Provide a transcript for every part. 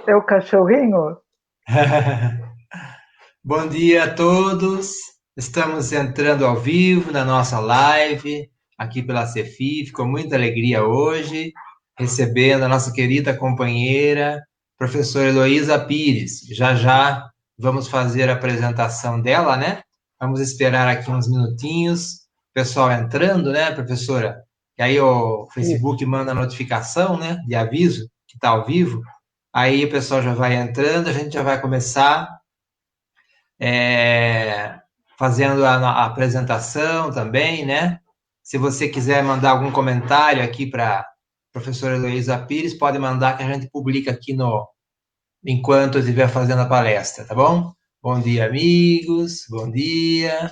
É o cachorrinho? Bom dia a todos. Estamos entrando ao vivo na nossa live aqui pela Cefif, com muita alegria hoje, recebendo a nossa querida companheira, professora Heloísa Pires. Já já vamos fazer a apresentação dela, né? Vamos esperar aqui uns minutinhos, o pessoal entrando, né, professora? E aí o Isso. Facebook manda notificação, né, de aviso que está ao vivo. Aí o pessoal já vai entrando, a gente já vai começar é, fazendo a apresentação também, né? Se você quiser mandar algum comentário aqui para a professora Heloísa Pires, pode mandar que a gente publica aqui no enquanto eu estiver fazendo a palestra, tá bom? Bom dia, amigos. Bom dia.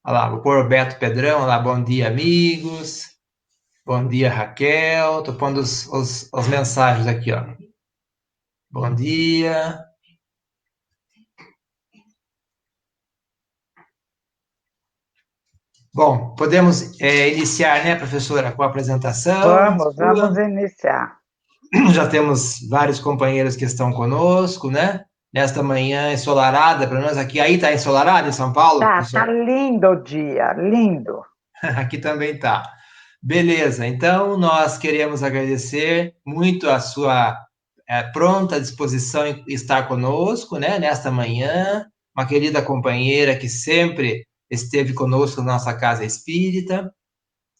Olha lá, vou pôr o Beto Pedrão. Olha lá, bom dia, amigos. Bom dia, Raquel. Tô pondo as mensagens aqui, ó. Bom dia. Bom, podemos iniciar, né, professora, com a apresentação Vamos sua. iniciar. Já temos vários companheiros que estão conosco, né? Nesta manhã ensolarada, para nós aqui. Aí está ensolarado em São Paulo, Tá professor? lindo o dia, lindo. Aqui também tá. Beleza, então nós queremos agradecer muito a sua pronta disposição em estar conosco, né, nesta manhã, uma querida companheira que sempre esteve conosco na nossa casa espírita,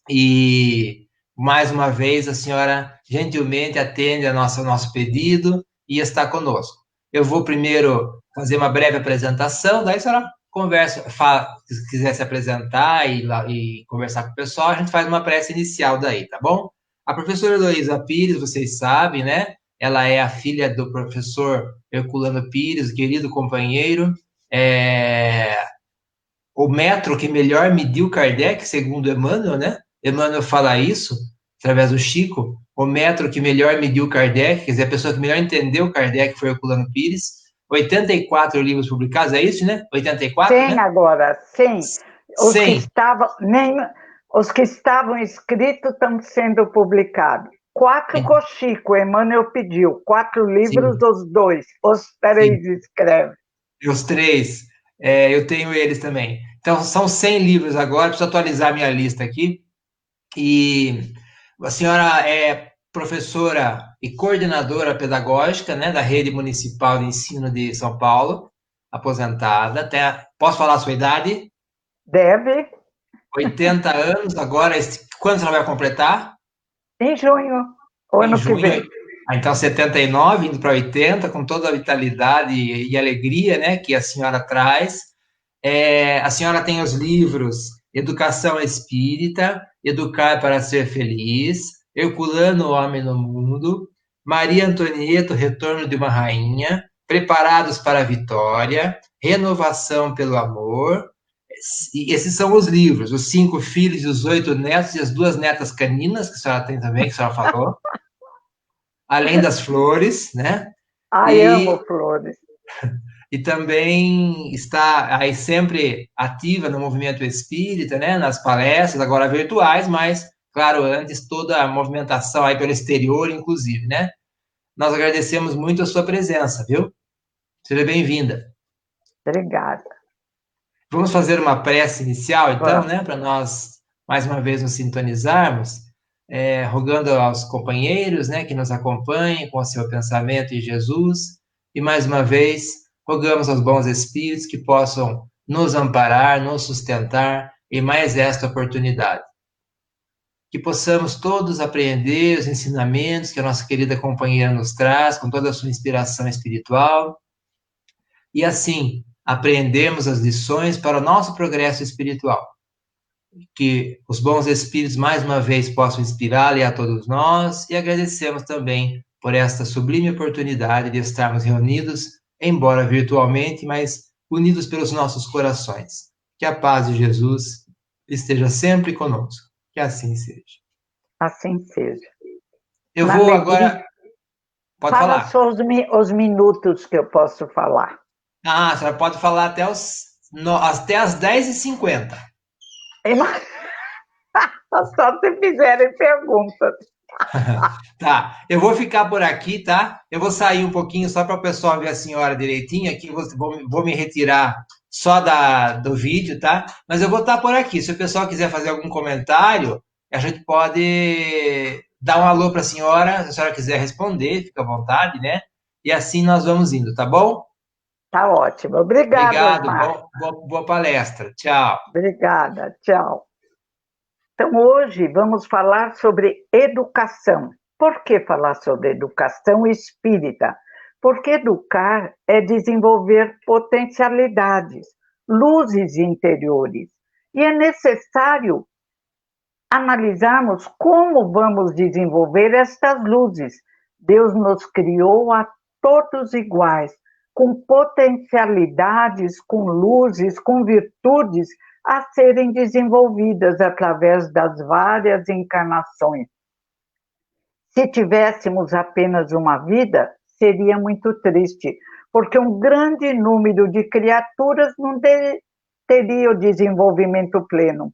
e mais uma vez a senhora gentilmente atende a nosso pedido e está conosco. Eu vou primeiro fazer uma breve apresentação, daí a senhora conversa, se quiser se apresentar e conversar com o pessoal, a gente faz uma prece inicial daí, tá bom? A professora Heloísa Pires, vocês sabem, né? Ela é a filha do professor Herculano Pires, querido companheiro, é, o metro que melhor mediu Kardec, segundo Emmanuel, né? Emmanuel fala isso através do Chico. O metro que melhor mediu Kardec, quer dizer, a pessoa que melhor entendeu Kardec foi Herculano Pires. 84 livros publicados, é isso, né? 84, 100 né? agora, 100. Os que 100. estavam, nem, os que estavam escritos estão sendo publicados. Quatro Cochico, Emmanuel pediu. 4 livros, Sim, os dois. Os três sim. escreve. E os três, eu tenho eles também. Então, são 100 livros agora, preciso atualizar minha lista aqui. E a senhora é professora e coordenadora pedagógica, né, da Rede Municipal de Ensino de São Paulo, aposentada. Até, posso falar a sua idade? Deve, 80 anos agora. Quando ela vai completar? em junho, o Em ano que junho. vem. Então, 79, indo para 80, com toda a vitalidade e alegria, né, que a senhora traz. A senhora tem os livros Educação Espírita, Educar para Ser Feliz, Herculano, o Homem no Mundo, Maria Antonieta, o Retorno de uma Rainha, Preparados para a Vitória, Renovação pelo Amor. E esses são os livros, os 5 filhos, os 8 netos e as 2 netas caninas, que a senhora tem também, que a senhora falou, além das flores, né? Ai, E amo flores. também está aí sempre ativa no movimento espírita, né, nas palestras, agora virtuais, mas, claro, antes toda a movimentação aí pelo exterior, inclusive, né? Nós agradecemos muito a sua presença, viu? Seja bem-vinda. Obrigada. Vamos fazer uma prece inicial, então, Vamos. né, para nós, mais uma vez, nos sintonizarmos, rogando aos companheiros, né, que nos acompanhem com o seu pensamento em Jesus, e mais uma vez, rogamos aos bons espíritos que possam nos amparar, nos sustentar em mais esta oportunidade. Que possamos todos apreender os ensinamentos que a nossa querida companheira nos traz, com toda a sua inspiração espiritual, e assim apreendermos as lições para o nosso progresso espiritual. Que os bons espíritos mais uma vez possam inspirá-la e a todos nós, e agradecemos também por esta sublime oportunidade de estarmos reunidos, embora virtualmente, mas unidos pelos nossos corações. Que a paz de Jesus esteja sempre conosco. Que assim seja. Assim seja. Eu Uma vou alegria. agora. Pode Fala falar. só os minutos que eu posso falar. Ah, a senhora pode falar até as 10h50. Só se fizerem perguntas. Tá, eu vou ficar por aqui, tá? Eu vou sair um pouquinho só para o pessoal ver a senhora direitinho aqui, vou me retirar só do vídeo, tá? Mas eu vou estar por aqui. Se o pessoal quiser fazer algum comentário, a gente pode dar um alô para a senhora, se a senhora quiser responder, fica à vontade, né? E assim nós vamos indo, tá bom? Tá ótimo. Obrigada, Obrigado, Osmar. boa palestra. Tchau. Obrigada. Tchau. Então, hoje vamos falar sobre educação. Por que falar sobre educação espírita? Porque educar é desenvolver potencialidades, luzes interiores. E é necessário analisarmos como vamos desenvolver estas luzes. Deus nos criou a todos iguais, com potencialidades, com luzes, com virtudes a serem desenvolvidas através das várias encarnações. Se tivéssemos apenas uma vida, seria muito triste, porque um grande número de criaturas não teria o desenvolvimento pleno.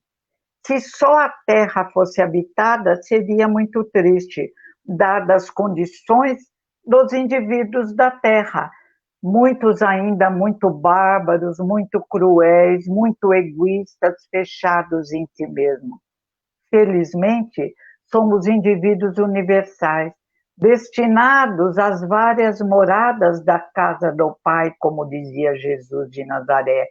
Se só a Terra fosse habitada, seria muito triste, dadas as condições dos indivíduos da Terra. Muitos ainda muito bárbaros, muito cruéis, muito egoístas, fechados em si mesmos. Felizmente, somos indivíduos universais, destinados às várias moradas da casa do Pai, como dizia Jesus de Nazaré.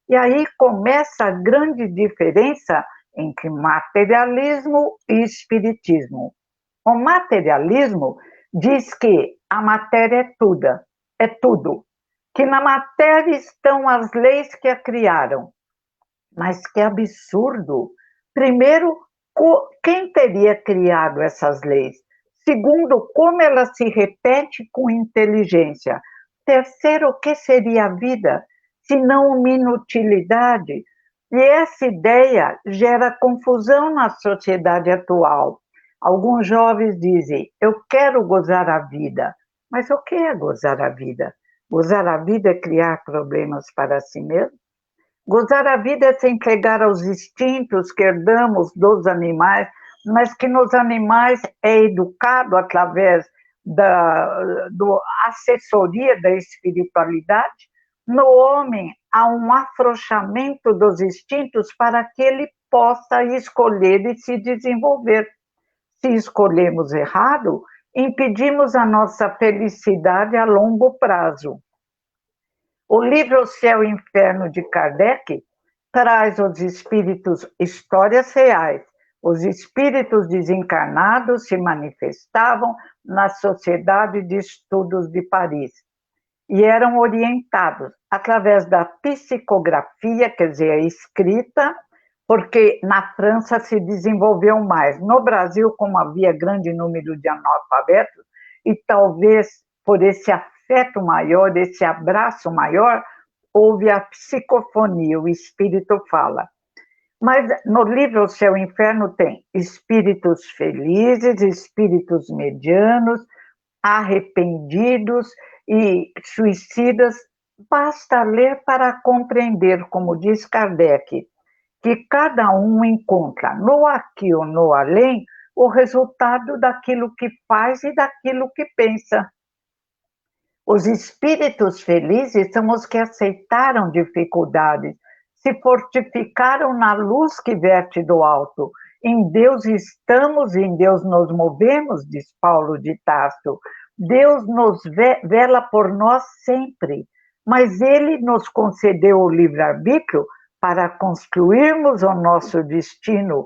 E aí começa a grande diferença entre materialismo e espiritismo. O materialismo diz que a matéria é tudo, que na matéria estão as leis que a criaram. Mas que absurdo! Primeiro, quem teria criado essas leis? Segundo, como ela se repete com inteligência? Terceiro, o que seria a vida, se não uma inutilidade? E essa ideia gera confusão na sociedade atual. Alguns jovens dizem, eu quero gozar a vida. Mas o que é gozar a vida? Gozar a vida é criar problemas para si mesmo? Gozar a vida é se entregar aos instintos que herdamos dos animais, mas que nos animais é educado através da assessoria da espiritualidade. No homem, há um afrouxamento dos instintos para que ele possa escolher e se desenvolver. Se escolhemos errado, impedimos a nossa felicidade a longo prazo. O livro O Céu e o Inferno de Kardec traz os espíritos histórias reais. Os espíritos desencarnados se manifestavam na Sociedade de Estudos de Paris e eram orientados através da psicografia, quer dizer, a escrita, porque na França se desenvolveu mais. No Brasil, como havia grande número de analfabetos, e talvez por esse afeto maior, esse abraço maior, houve a psicofonia, o espírito fala. Mas no livro O Céu e o Inferno tem espíritos felizes, espíritos medianos, arrependidos e suicidas. Basta ler para compreender, como diz Kardec, que cada um encontra no aqui ou no além o resultado daquilo que faz e daquilo que pensa. Os espíritos felizes são os que aceitaram dificuldades, se fortificaram na luz que verte do alto. Em Deus estamos e em Deus nos movemos, diz Paulo de Tarso. Deus nos vela por nós sempre, mas Ele nos concedeu o livre-arbítrio para construirmos o nosso destino.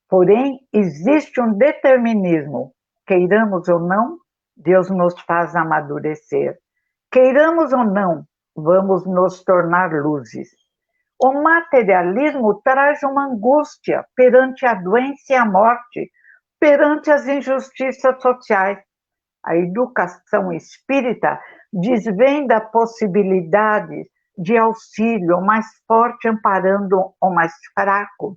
Porém, existe um determinismo, queiramos ou não, Deus nos faz amadurecer. Queiramos ou não, vamos nos tornar luzes. O materialismo traz uma angústia perante a doença e a morte, perante as injustiças sociais. A educação espírita desvenda possibilidades de auxílio, o mais forte amparando o mais fraco.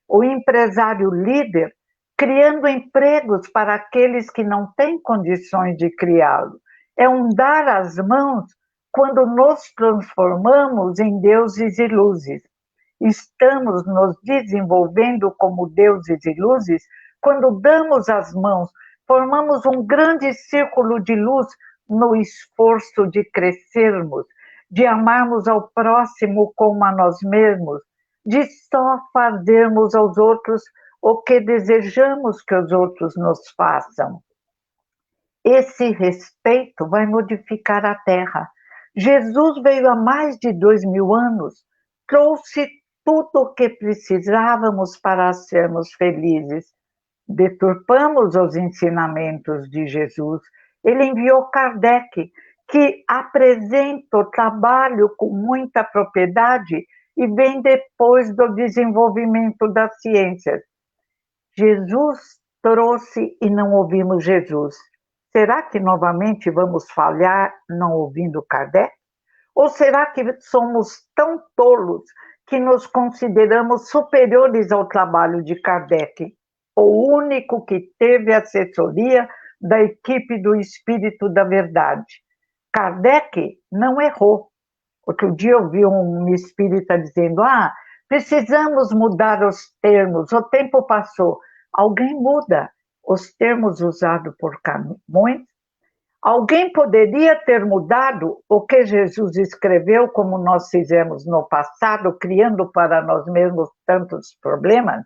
O empresário líder criando empregos para aqueles que não têm condições de criá-lo. É um dar as mãos quando nos transformamos em deuses e luzes. Estamos nos desenvolvendo como deuses e luzes quando damos as mãos formamos um grande círculo de luz no esforço de crescermos, de amarmos ao próximo como a nós mesmos, de só fazermos aos outros o que desejamos que os outros nos façam. Esse respeito vai modificar a Terra. Jesus veio há mais de 2000 anos, trouxe tudo o que precisávamos para sermos felizes. Deturpamos os ensinamentos de Jesus. Ele enviou Kardec, que apresenta o trabalho com muita propriedade e vem depois do desenvolvimento das ciências. Jesus trouxe e não ouvimos Jesus. Será que novamente vamos falhar não ouvindo Kardec? Ou será que somos tão tolos que nos consideramos superiores ao trabalho de Kardec, o único que teve assessoria da equipe do Espírito da Verdade? Kardec não errou. Outro dia eu vi um espírita dizendo: precisamos mudar os termos, o tempo passou. Alguém muda os termos usados por Camões? Alguém poderia ter mudado o que Jesus escreveu, como nós fizemos no passado, criando para nós mesmos tantos problemas?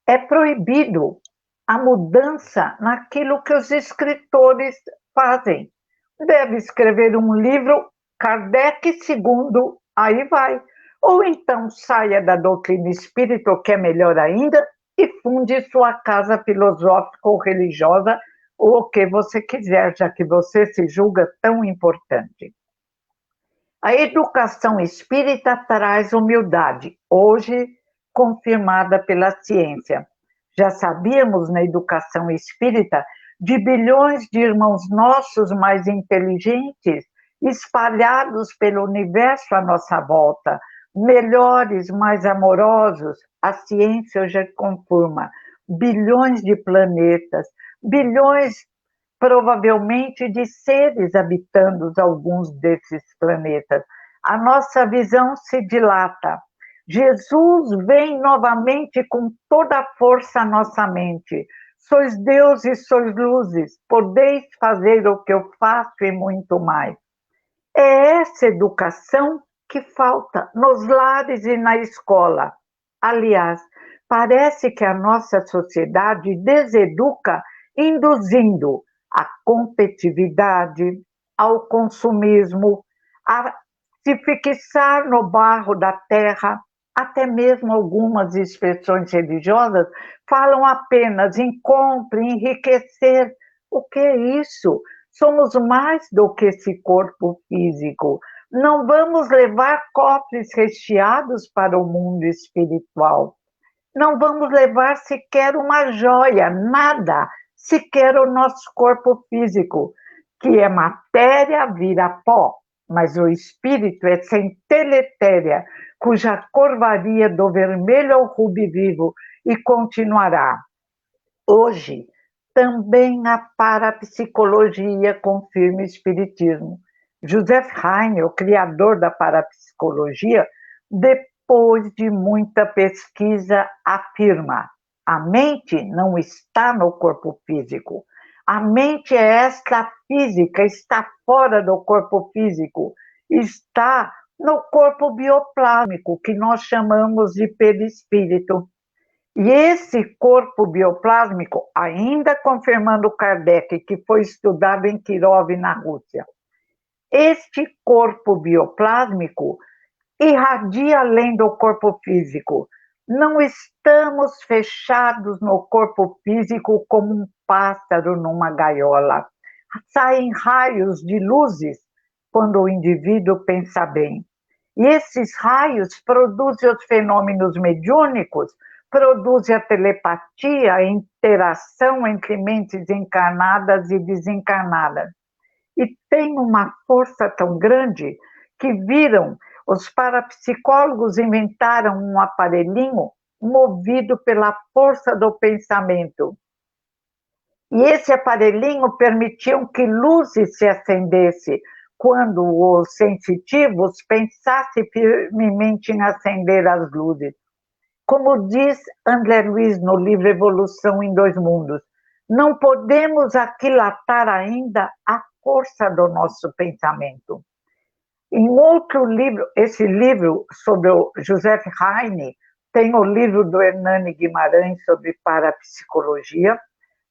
É proibido a mudança naquilo que os escritores fazem. Deve escrever um livro, Kardec segundo, aí vai. Ou então saia da doutrina espírita, que é melhor ainda, e funde sua casa filosófica ou religiosa, ou o que você quiser, já que você se julga tão importante. A educação espírita traz humildade, hoje confirmada pela ciência. Já sabíamos na educação espírita de bilhões de irmãos nossos mais inteligentes, espalhados pelo universo à nossa volta, melhores, mais amorosos. A ciência hoje confirma bilhões de planetas, bilhões provavelmente de seres habitando alguns desses planetas. A nossa visão se dilata. Jesus vem novamente com toda a força à nossa mente. Sois Deus e sois luzes, podeis fazer o que eu faço e muito mais. É essa educação que falta nos lares e na escola. Aliás, parece que a nossa sociedade deseduca, induzindo a competitividade, ao consumismo, a se fixar no barro da terra. Até mesmo algumas expressões religiosas falam apenas em compra, em enriquecer. O que é isso? Somos mais do que esse corpo físico. Não vamos levar cofres recheados para o mundo espiritual. Não vamos levar sequer uma joia, nada, sequer o nosso corpo físico, que é matéria, vira pó, mas o espírito é centeletéria, cuja cor varia do vermelho ao rubi vivo e continuará. Hoje, também a parapsicologia confirma o espiritismo. Joseph Heine, o criador da parapsicologia, depois de muita pesquisa, afirma: a mente não está no corpo físico. A mente é extrafísica, está fora do corpo físico, está no corpo bioplásmico, que nós chamamos de perispírito. E esse corpo bioplásmico, ainda confirmando Kardec, que foi estudado em Kirov, na Rússia, este corpo bioplásmico irradia além do corpo físico. Não estamos fechados no corpo físico como um pássaro numa gaiola. Saem raios de luzes quando o indivíduo pensa bem. E esses raios produzem os fenômenos mediúnicos, produzem a telepatia, a interação entre mentes encarnadas e desencarnadas. E tem uma força tão grande que os parapsicólogos inventaram um aparelhinho movido pela força do pensamento. E esse aparelhinho permitiu que luzes se acendessem quando os sensitivos pensassem firmemente em acender as luzes. Como diz André Luiz no livro Evolução em Dois Mundos, Não podemos aquilatar ainda a força do nosso pensamento. Em outro livro, esse livro sobre o Joseph Heine, tem o livro do Hernani Guimarães sobre parapsicologia,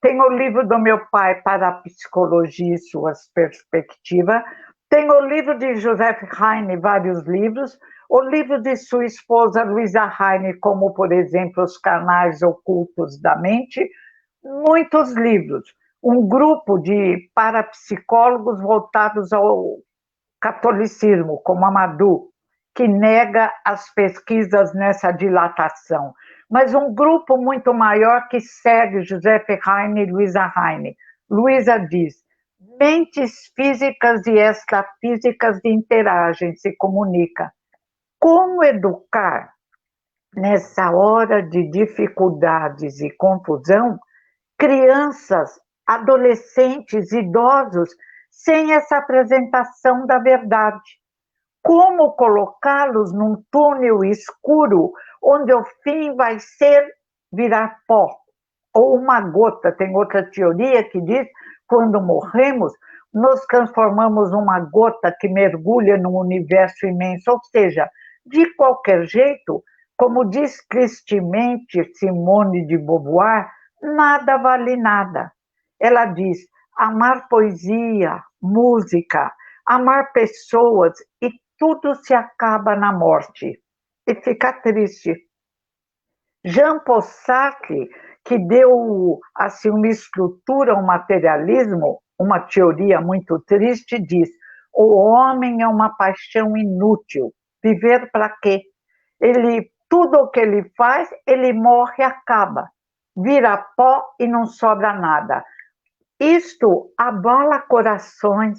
tem o livro do meu pai, Parapsicologia e suas perspectivas, tem o livro de Joseph Heine, vários livros, o livro de sua esposa Luisa Heine, como, por exemplo, Os Canais Ocultos da Mente, muitos livros. Um grupo de parapsicólogos voltados ao catolicismo, como Amadou, que nega as pesquisas nessa dilatação. Mas um grupo muito maior que segue Joseph Heine e Luisa Heine. Luisa diz, mentes físicas e extrafísicas interagem, se comunicam. Como educar nessa hora de dificuldades e confusão crianças, adolescentes, idosos, sem essa apresentação da verdade? Como colocá-los num túnel escuro, onde o fim vai ser virar pó, ou uma gota? Tem outra teoria que diz, quando morremos, nos transformamos numa gota que mergulha num universo imenso, ou seja, de qualquer jeito, como diz tristemente Simone de Beauvoir, nada vale nada. Ela diz, amar poesia, música, amar pessoas, e tudo se acaba na morte. E fica triste. Jean Paul Sartre, que deu assim, uma estrutura ao materialismo, uma teoria muito triste, diz, o homem é uma paixão inútil. Viver para quê? Tudo o que ele faz, ele morre e acaba. Vira pó e não sobra nada. Isto abala corações,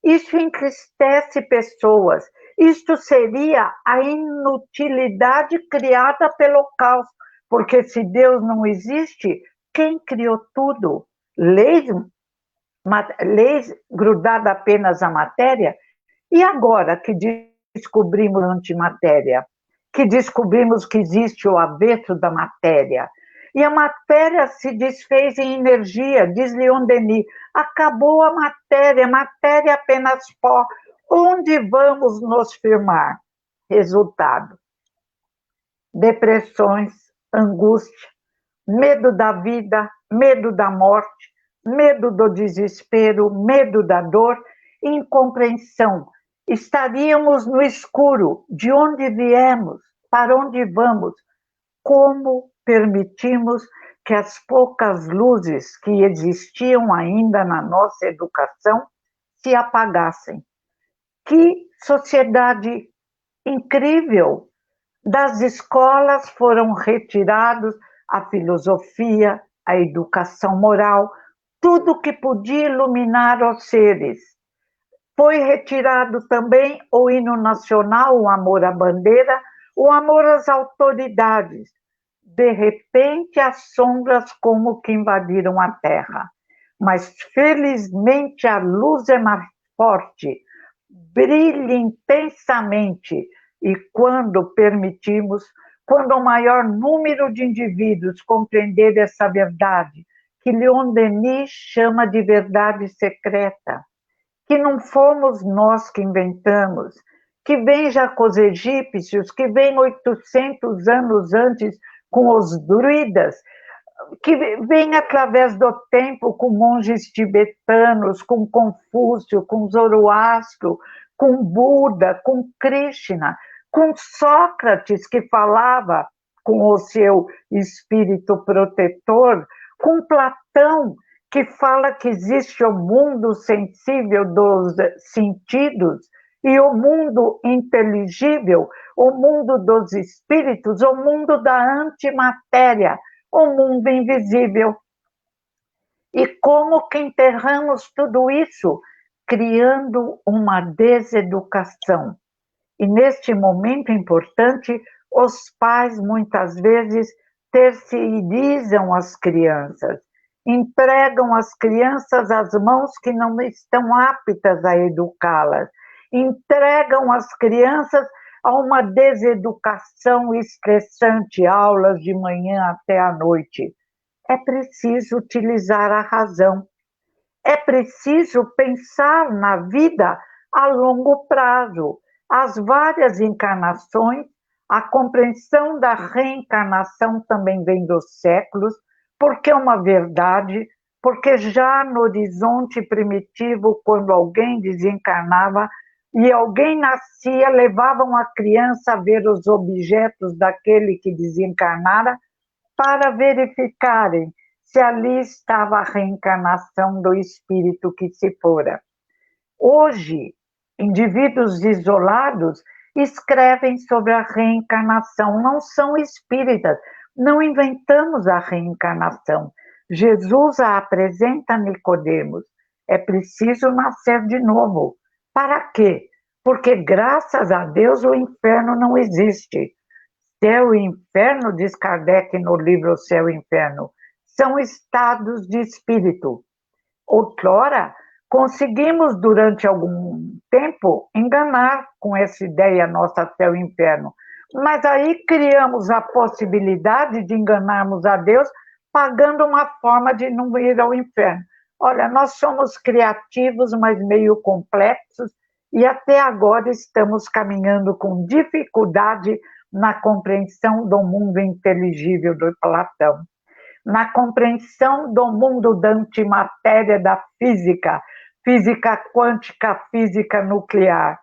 isto entristece pessoas, isto seria a inutilidade criada pelo caos, porque se Deus não existe, quem criou tudo? Leis grudadas apenas à matéria? E agora que descobrimos a antimatéria, que descobrimos que existe o avesso da matéria, e a matéria se desfez em energia, diz Leon Denis, acabou a matéria é apenas pó. Onde vamos nos firmar? Resultado: depressões, angústia, medo da vida, medo da morte, medo do desespero, medo da dor, incompreensão. Estaríamos no escuro, de onde viemos, para onde vamos, como permitimos que as poucas luzes que existiam ainda na nossa educação se apagassem. Que sociedade incrível! Das escolas foram retirados a filosofia, a educação moral, tudo que podia iluminar os seres. Foi retirado também o hino nacional, o amor à bandeira, o amor às autoridades. De repente, as sombras como que invadiram a terra. Mas, felizmente, a luz é mais forte, brilha intensamente, e quando permitimos, quando o maior número de indivíduos compreender essa verdade, que Leon Denis chama de verdade secreta, que não fomos nós que inventamos, que vem já com os egípcios, que vem 800 anos antes com os druidas, que vem através do tempo com monges tibetanos, com Confúcio, com Zoroastro, com Buda, com Krishna, com Sócrates, que falava com o seu espírito protetor, com Platão, que fala que existe o mundo sensível dos sentidos e o mundo inteligível, o mundo dos espíritos, o mundo da antimatéria, o mundo invisível. E como que enterramos tudo isso? Criando uma deseducação. E neste momento importante, os pais muitas vezes terceirizam as crianças, entregam as crianças às mãos que não estão aptas a educá-las, entregam as crianças a uma deseducação estressante, aulas de manhã até à noite. é preciso utilizar a razão. É preciso pensar na vida a longo prazo, as várias encarnações, a compreensão da reencarnação também vem dos séculos, porque é uma verdade, porque já no horizonte primitivo, quando alguém desencarnava e alguém nascia, levavam a criança a ver os objetos daquele que desencarnara para verificarem se ali estava a reencarnação do espírito que se fora. Hoje, indivíduos isolados escrevem sobre a reencarnação, não são espíritas, não inventamos a reencarnação. Jesus a apresenta a Nicodemos. É preciso nascer de novo. Para quê? Porque, graças a Deus, o inferno não existe. Céu e inferno, diz Kardec no livro Céu e Inferno, são estados de espírito. Outrora, conseguimos, durante algum tempo, enganar com essa ideia nossa céu e inferno. Mas aí criamos a possibilidade de enganarmos a Deus pagando uma forma de não ir ao inferno. Olha, nós somos criativos, mas meio complexos, e até agora estamos caminhando com dificuldade na compreensão do mundo inteligível do Platão, na compreensão do mundo da antimatéria da física, física quântica, física nuclear,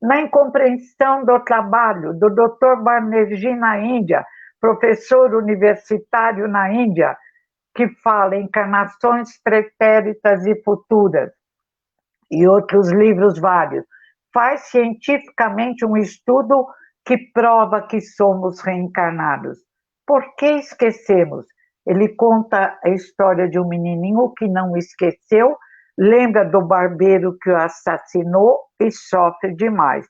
na incompreensão do trabalho do Dr. Banerjee na Índia, professor universitário na Índia, que fala em encarnações pretéritas e futuras, e outros livros vários. Faz cientificamente um estudo que prova que somos reencarnados. Por que esquecemos? Ele conta a história de um menininho que não esqueceu, lembra do barbeiro que o assassinou e sofre demais.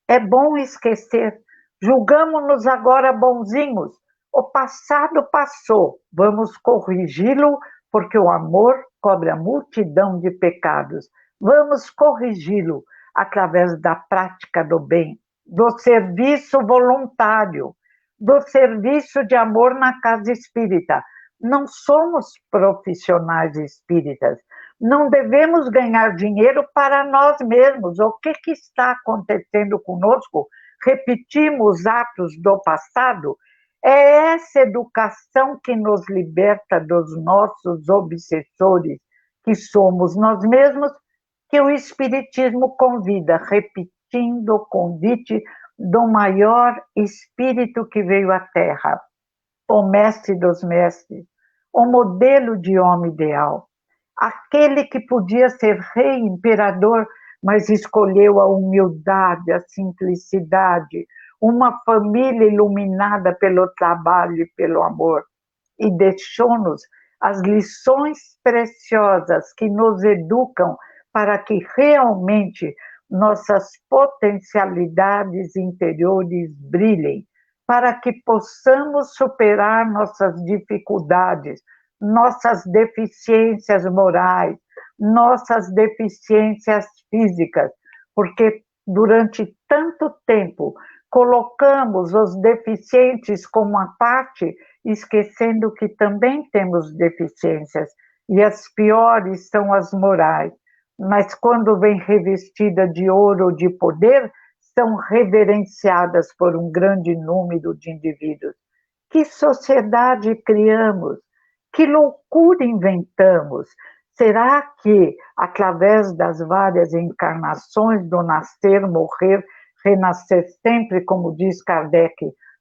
É bom esquecer. Julgamos-nos agora bonzinhos. O passado passou, vamos corrigi-lo, porque o amor cobre a multidão de pecados. Vamos corrigi-lo através da prática do bem, do serviço voluntário, do serviço de amor na casa espírita. Não somos profissionais espíritas, não devemos ganhar dinheiro para nós mesmos. O que está acontecendo conosco? Repetimos atos do passado? É essa educação que nos liberta dos nossos obsessores, que somos nós mesmos, que o Espiritismo convida, repetindo o convite do maior espírito que veio à Terra, o mestre dos mestres, o modelo de homem ideal, aquele que podia ser rei, imperador, mas escolheu a humildade, a simplicidade, uma família iluminada pelo trabalho e pelo amor, e deixou-nos as lições preciosas que nos educam para que realmente nossas potencialidades interiores brilhem, para que possamos superar nossas dificuldades, nossas deficiências morais, nossas deficiências físicas, porque durante tanto tempo colocamos os deficientes como uma parte, esquecendo que também temos deficiências, e as piores são as morais. Mas quando vem revestida de ouro ou de poder, são reverenciadas por um grande número de indivíduos. Que sociedade criamos? Que loucura inventamos? Será que, através das várias encarnações do nascer, morrer, renascer sempre, como diz Kardec,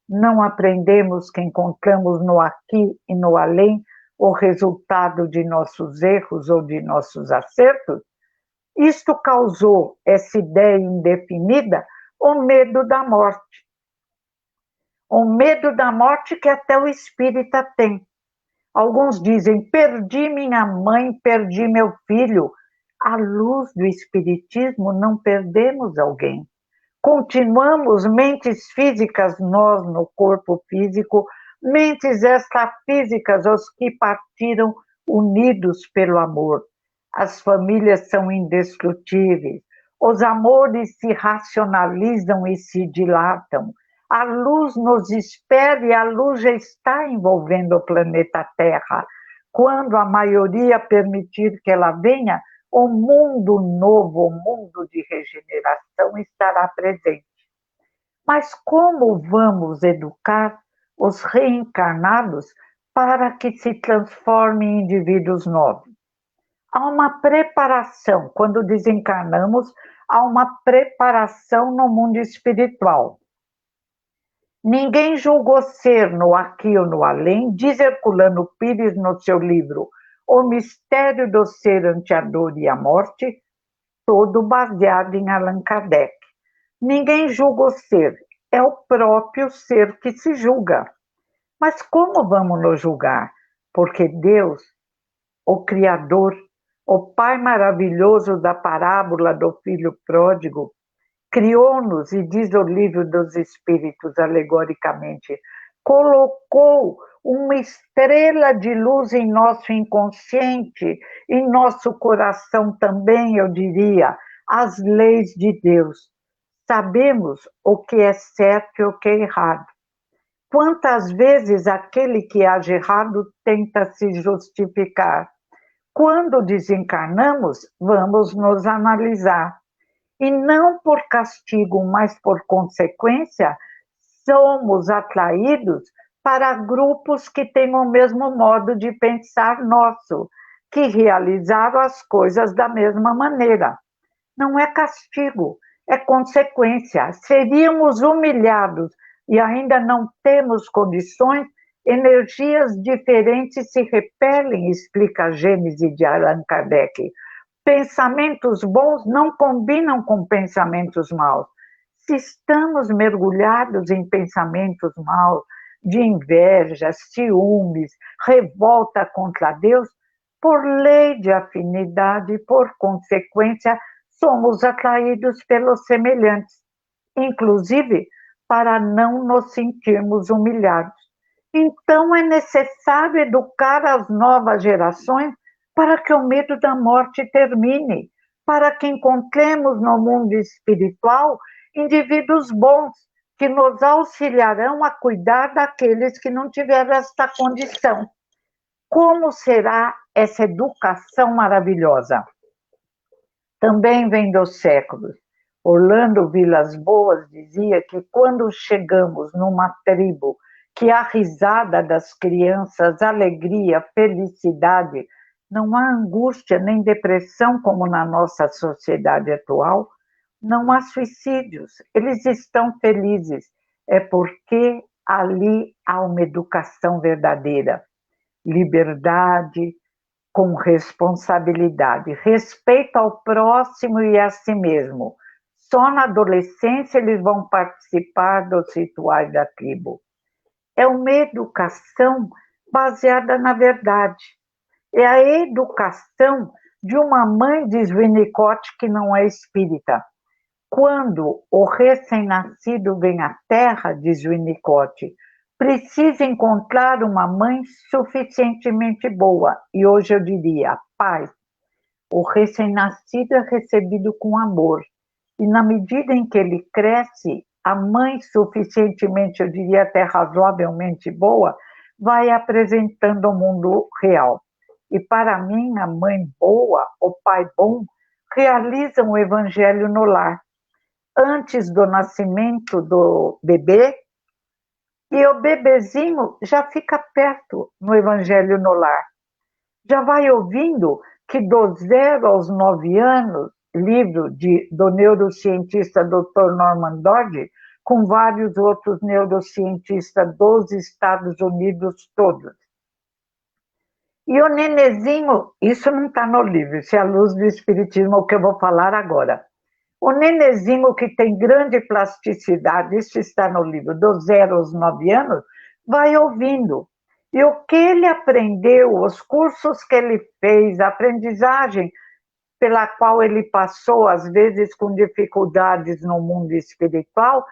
não aprendemos que encontramos no aqui e no além o resultado de nossos erros ou de nossos acertos? Isto causou essa ideia indefinida, o medo da morte. O medo da morte que até o espírita tem. Alguns dizem, perdi minha mãe, perdi meu filho. À luz do espiritismo, não perdemos alguém. Continuamos mentes físicas, nós no corpo físico, mentes extrafísicas, os que partiram unidos pelo amor. As famílias são indestrutíveis, os amores se racionalizam e se dilatam. A luz nos espera e a luz já está envolvendo o planeta Terra. quando a maioria permitir que ela venha, o mundo novo, o mundo de regeneração estará presente. Mas como vamos educar os reencarnados para que se transformem em indivíduos novos? Há uma preparação, quando desencarnamos, há uma preparação no mundo espiritual. Ninguém julgou ser no aqui ou no além, diz Herculano Pires no seu livro O Mistério do Ser ante a Dor e a Morte, todo baseado em Allan Kardec. Ninguém julga o ser, é o próprio ser que se julga. Mas como vamos nos julgar? Porque Deus, o Criador, o Pai maravilhoso da parábola do filho pródigo, criou-nos, e diz o livro dos Espíritos, alegoricamente, colocou uma estrela de luz em nosso inconsciente, em nosso coração também, eu diria, as leis de Deus. Sabemos o que é certo e o que é errado. Quantas vezes aquele que age errado tenta se justificar? Quando desencarnamos, vamos nos analisar. E não por castigo, mas por consequência, somos atraídos para grupos que têm o mesmo modo de pensar nosso, que realizaram as coisas da mesma maneira. Não é castigo, é consequência. Seríamos humilhados e ainda não temos condições, energias diferentes se repelem, explica a Gênese de Allan Kardec. Pensamentos bons não combinam com pensamentos maus. Se estamos mergulhados em pensamentos maus, de inveja, ciúmes, revolta contra Deus, por lei de afinidade, por consequência, somos atraídos pelos semelhantes, inclusive para não nos sentirmos humilhados. Então é necessário educar as novas gerações para que o medo da morte termine, para que encontremos no mundo espiritual indivíduos bons que nos auxiliarão a cuidar daqueles que não tiveram esta condição. Como será essa educação maravilhosa? Também vem dos séculos. Orlando Vilas Boas dizia que quando chegamos numa tribo que há risada das crianças, alegria, felicidade, não há angústia nem depressão como na nossa sociedade atual, não há suicídios, eles estão felizes. É porque ali há uma educação verdadeira, liberdade com responsabilidade, respeito ao próximo e a si mesmo. Só na adolescência eles vão participar dos rituais da tribo. É uma educação baseada na verdade. É a educação de uma mãe de Winnicott que não é espírita. Quando o recém-nascido vem à Terra, diz Winnicott, precisa encontrar uma mãe suficientemente boa, e hoje eu diria, pai. O recém-nascido é recebido com amor, e na medida em que ele cresce, a mãe suficientemente, eu diria até razoavelmente boa, vai apresentando o mundo real. E para mim, a mãe boa, o pai bom, realizam o evangelho no lar. Antes do nascimento do bebê, e o bebezinho já fica perto no Evangelho no Lar. Já vai ouvindo que do 0 aos 9 anos, livro do neurocientista Dr. Norman Doidge, com vários outros neurocientistas dos Estados Unidos todos. E o nenezinho, isso não está no livro, isso é a luz do Espiritismo, o que eu vou falar agora. O nenezinho que tem grande plasticidade, isso está no livro, do 0 aos 9 anos, vai ouvindo. E o que ele aprendeu, os cursos que ele fez, a aprendizagem pela qual ele passou, às vezes com dificuldades no mundo espiritual,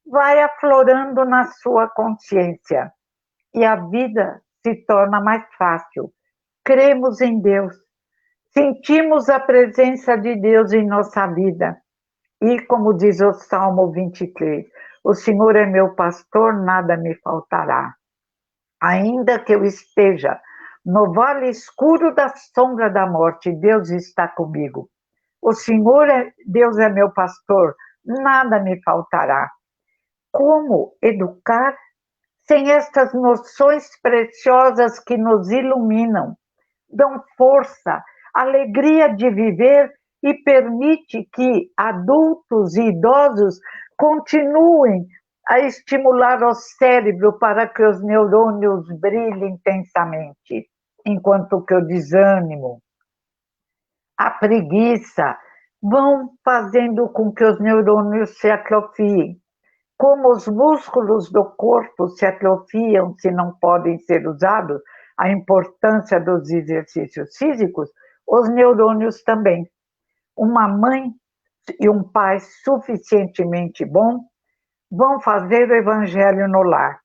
vai aflorando na sua consciência. E a vida se torna mais fácil. Cremos em Deus. Sentimos a presença de Deus em nossa vida. E como diz o Salmo 23, o Senhor é meu pastor, nada me faltará. Ainda que eu esteja No vale escuro da sombra da morte, Deus está comigo. O Senhor, Deus é meu pastor, nada me faltará. Como educar sem estas noções preciosas que nos iluminam, dão força, alegria de viver e permite que adultos e idosos continuem a estimular o cérebro para que os neurônios brilhem intensamente, enquanto que o desânimo, a preguiça vão fazendo com que os neurônios se atrofiem. Como os músculos do corpo se atrofiam se não podem ser usados, a importância dos exercícios físicos, os neurônios também. Uma mãe e um pai suficientemente bom vão fazer o evangelho no lar,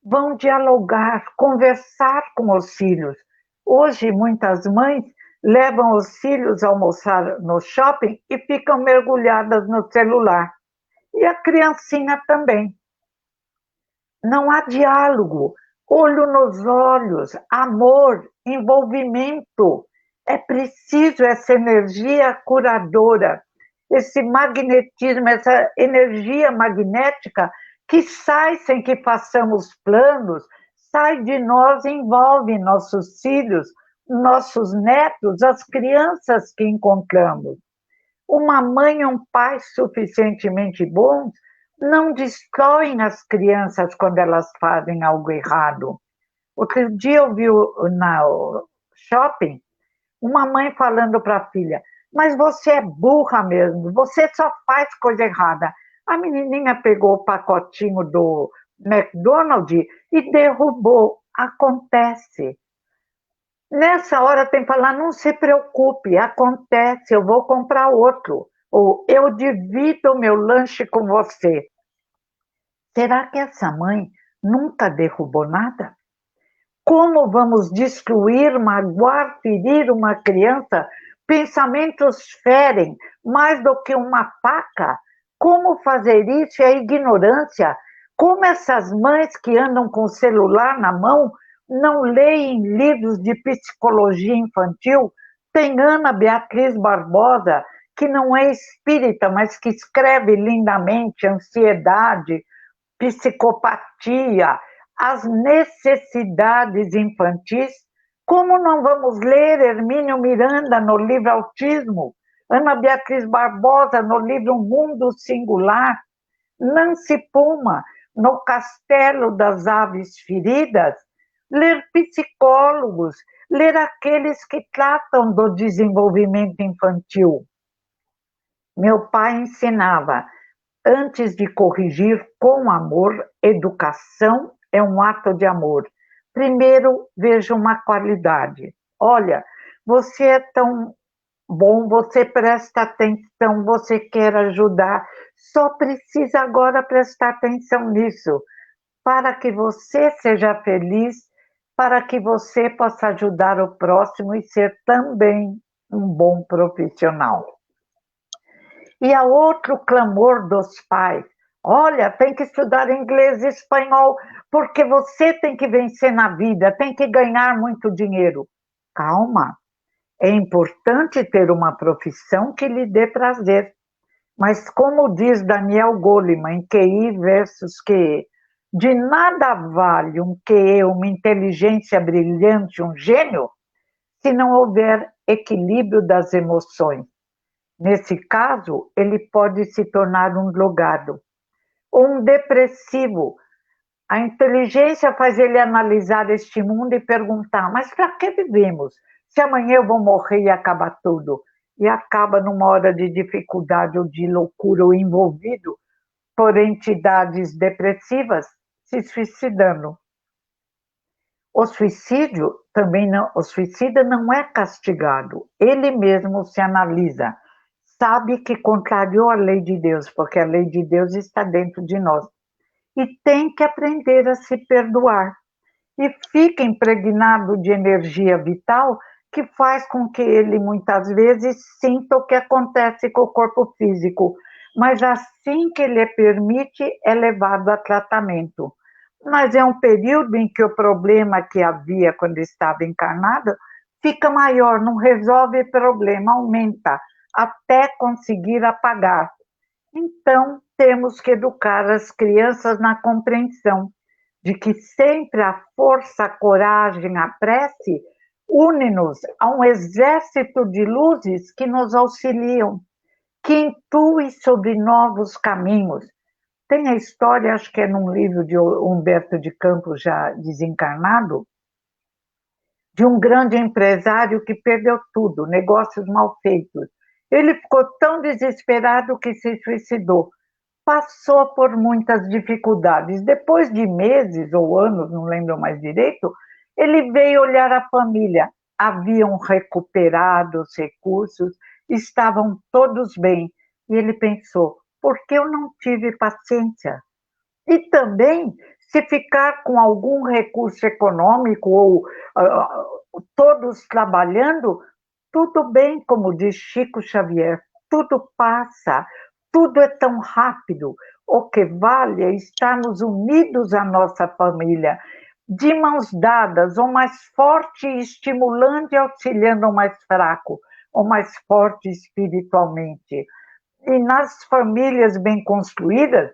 vão dialogar, conversar com os filhos. Hoje, muitas mães levam os filhos a almoçar no shopping e ficam mergulhadas no celular. E a criancinha também. Não há diálogo, olho nos olhos, amor, envolvimento. É preciso essa energia curadora, esse magnetismo, essa energia magnética que sai sem que façamos planos, sai de nós, envolve nossos filhos, nossos netos, as crianças que encontramos. Uma mãe e um pai suficientemente bons não destroem as crianças quando elas fazem algo errado. Outro dia eu vi no shopping uma mãe falando para a filha: mas você é burra mesmo, você só faz coisa errada. A menininha pegou o pacotinho do McDonald's e derrubou. Acontece. Nessa hora tem que falar: não se preocupe, acontece, eu vou comprar outro. Ou eu divido o meu lanche com você. Será que essa mãe nunca derrubou nada? Como vamos destruir, magoar, ferir uma criança? Pensamentos ferem mais do que uma faca. Como fazer isso? É a ignorância. Como essas mães que andam com o celular na mão não leem livros de psicologia infantil? Tem Ana Beatriz Barbosa, que não é espírita, mas que escreve lindamente ansiedade, psicopatia, as necessidades infantis. Como não vamos ler Hermínio Miranda no livro Autismo, Ana Beatriz Barbosa no livro Mundo Singular, Nancy Puma no Castelo das Aves Feridas, ler psicólogos, ler aqueles que tratam do desenvolvimento infantil. Meu pai ensinava: antes de corrigir com amor, educação é um ato de amor. Primeiro, veja uma qualidade. Olha, você é tão bom, você presta atenção, você quer ajudar, só precisa agora prestar atenção nisso, para que você seja feliz, para que você possa ajudar o próximo e ser também um bom profissional. E há outro clamor dos pais: olha, tem que estudar inglês e espanhol, porque você tem que vencer na vida, tem que ganhar muito dinheiro. Calma, é importante ter uma profissão que lhe dê prazer. Mas como diz Daniel Goleman, em QI versus QE, de nada vale um QE, uma inteligência brilhante, um gênio, se não houver equilíbrio das emoções. Nesse caso, ele pode se tornar um drogado ou um depressivo. A inteligência faz ele analisar este mundo e perguntar: mas para que vivemos? Se amanhã eu vou morrer e acabar tudo. E acaba numa hora de dificuldade ou de loucura ou envolvido por entidades depressivas, se suicidando. O suicídio também não, o suicida não é castigado, ele mesmo se analisa, sabe que contrariou a lei de Deus, porque a lei de Deus está dentro de nós. E tem que aprender a se perdoar. E fica impregnado de energia vital que faz com que ele, muitas vezes, sinta o que acontece com o corpo físico. Mas assim que ele permite, é levado a tratamento. mas é um período em que o problema que havia quando estava encarnado fica maior, não resolve o problema, aumenta, até conseguir apagar. Então, temos que educar as crianças na compreensão de que sempre a força, a coragem, a prece une-nos a um exército de luzes que nos auxiliam, que intui sobre novos caminhos. Tem a história, acho que é num livro de Humberto de Campos, já desencarnado, de um grande empresário que perdeu tudo, negócios mal feitos. Ele ficou tão desesperado que se suicidou. Passou por muitas dificuldades. Depois de meses ou anos, não lembro mais direito, ele veio olhar a família. Haviam recuperado os recursos, estavam todos bem. E ele pensou: por que eu não tive paciência? E também, se ficar com algum recurso econômico ou todos trabalhando, tudo bem, como diz Chico Xavier, tudo passa, tudo é tão rápido. O que vale é estarmos unidos à nossa família, de mãos dadas, o mais forte estimulando e auxiliando o mais fraco, o mais forte espiritualmente. E nas famílias bem construídas,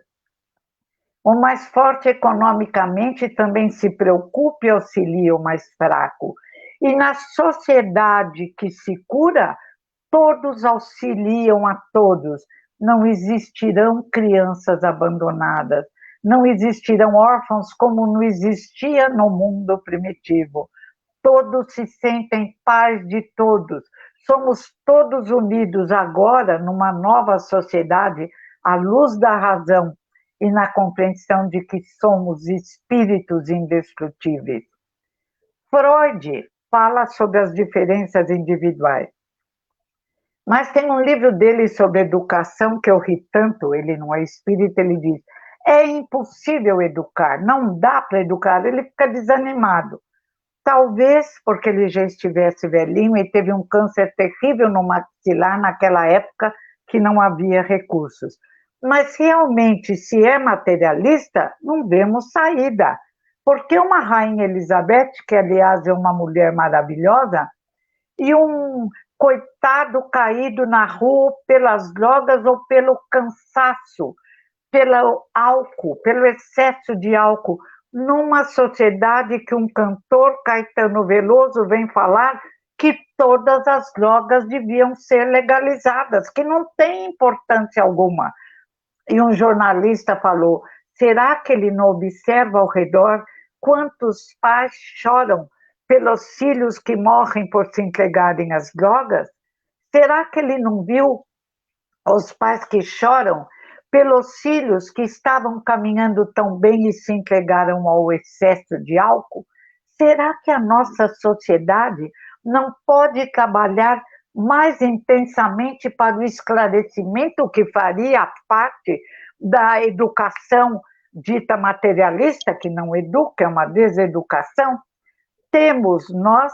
o mais forte economicamente também se preocupa e auxilia o mais fraco. E na sociedade que se cura, todos auxiliam a todos. Não existirão crianças abandonadas, não existirão órfãos como não existia no mundo primitivo. Todos se sentem paz de todos. Somos todos unidos agora numa nova sociedade à luz da razão e na compreensão de que somos espíritos indestrutíveis. Freud fala sobre as diferenças individuais, mas tem um livro dele sobre educação que eu ri tanto, ele não é espírita, ele diz: é impossível educar, não dá para educar, ele fica desanimado. Talvez porque ele já estivesse velhinho e teve um câncer terrível no maxilar naquela época que não havia recursos. Mas realmente, se é materialista, não vemos saída. Porque uma rainha Elizabeth, que aliás é uma mulher maravilhosa, e um coitado caído na rua pelas drogas ou pelo cansaço, pelo álcool, pelo excesso de álcool, numa sociedade que um cantor, Caetano Veloso, vem falar que todas as drogas deviam ser legalizadas, que não tem importância alguma. E um jornalista falou: será que ele não observa ao redor quantos pais choram pelos filhos que morrem por se entregarem às drogas? Será que ele não viu os pais que choram pelos filhos que estavam caminhando tão bem e se entregaram ao excesso de álcool? Será que a nossa sociedade não pode trabalhar mais intensamente para o esclarecimento, que faria parte da educação dita materialista, que não educa, é uma deseducação? Temos nós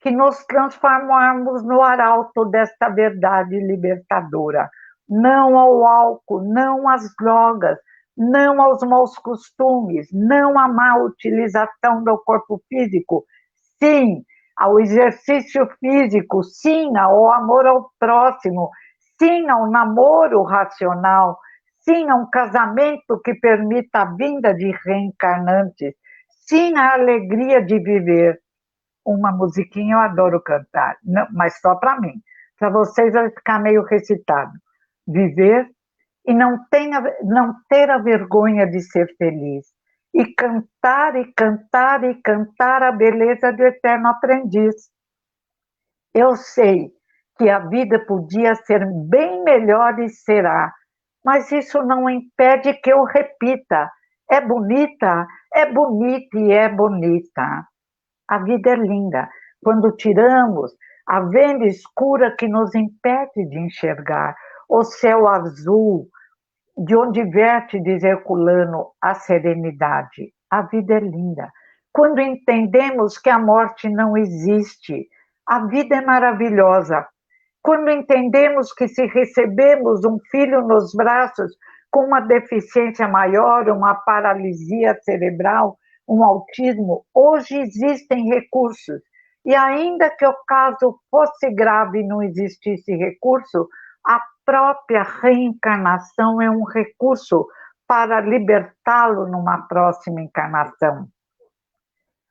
que nos transformarmos no arauto desta verdade libertadora. Não ao álcool, não às drogas, não aos maus costumes, não à má utilização do corpo físico, sim ao exercício físico, sim ao amor ao próximo, sim ao namoro racional, sim a um casamento que permita a vinda de reencarnantes, sim à alegria de viver. Uma musiquinha eu adoro cantar, não, mas só para mim. Para vocês vai ficar meio recitado. Viver e não ter a vergonha de ser feliz. E cantar, e cantar, e cantar a beleza do eterno aprendiz. Eu sei que a vida podia ser bem melhor e será, mas isso não impede que eu repita. É bonita e é bonita. A vida é linda. Quando tiramos a venda escura que nos impede de enxergar, o céu azul, de onde verte, diz Herculano, a serenidade. A vida é linda. Quando entendemos que a morte não existe, a vida é maravilhosa. Quando entendemos que se recebemos um filho nos braços, com uma deficiência maior, uma paralisia cerebral, um autismo, hoje existem recursos. E ainda que o caso fosse grave e não existisse recurso, a própria reencarnação é um recurso para libertá-lo numa próxima encarnação.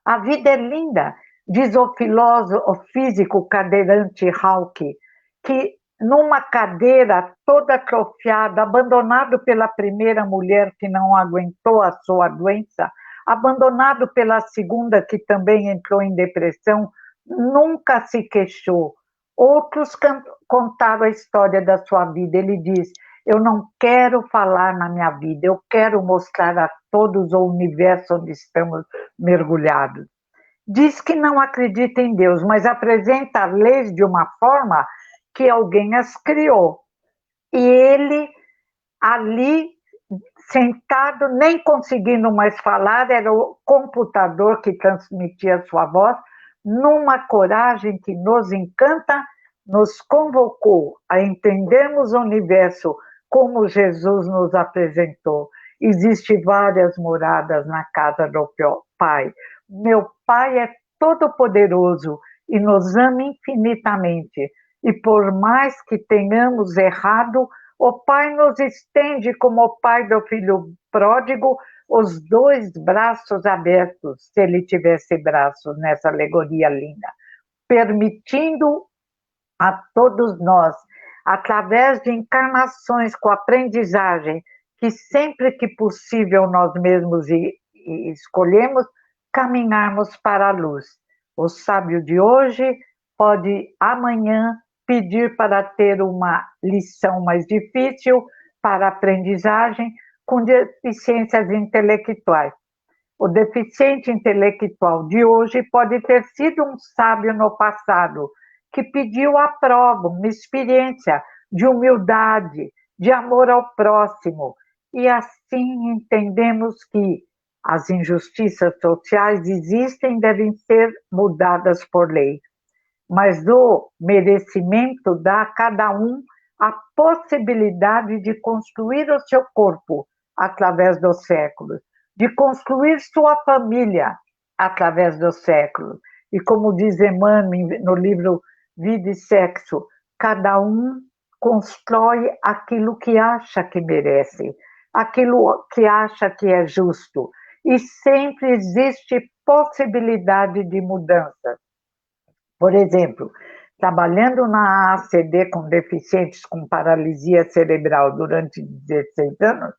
A vida é linda, diz o filósofo, o físico cadeirante Hawking, que numa cadeira toda atrofiada, abandonado pela primeira mulher que não aguentou a sua doença, abandonado pela segunda que também entrou em depressão, nunca se queixou. Outros contaram a história da sua vida. Ele diz: eu não quero falar na minha vida, eu quero mostrar a todos o universo onde estamos mergulhados. Diz que não acredita em Deus, mas apresenta as leis de uma forma que alguém as criou. E ele, ali, sentado, nem conseguindo mais falar, era o computador que transmitia a sua voz, numa coragem que nos encanta, nos convocou a entendermos o universo como Jesus nos apresentou. Existem várias moradas na casa do Pai. Meu Pai é todo-poderoso e nos ama infinitamente. E por mais que tenhamos errado, o Pai nos estende como o Pai do filho pródigo, os dois braços abertos, se ele tivesse braços nessa alegoria linda, permitindo a todos nós, através de encarnações com aprendizagem, que sempre que possível nós mesmos escolhemos, caminharmos para a luz. O sábio de hoje pode amanhã pedir para ter uma lição mais difícil para aprendizagem com deficiências intelectuais. O deficiente intelectual de hoje pode ter sido um sábio no passado, que pediu a prova, uma experiência de humildade, de amor ao próximo. E assim entendemos que as injustiças sociais existem e devem ser mudadas por lei. Mas o merecimento dá a cada um a possibilidade de construir o seu corpo através dos séculos, de construir sua família através dos séculos. E como diz Emmanuel no livro Vida e Sexo, cada um constrói aquilo que acha que merece, aquilo que acha que é justo. E sempre existe possibilidade de mudança. Por exemplo, trabalhando na ACD com deficientes com paralisia cerebral durante 16 anos,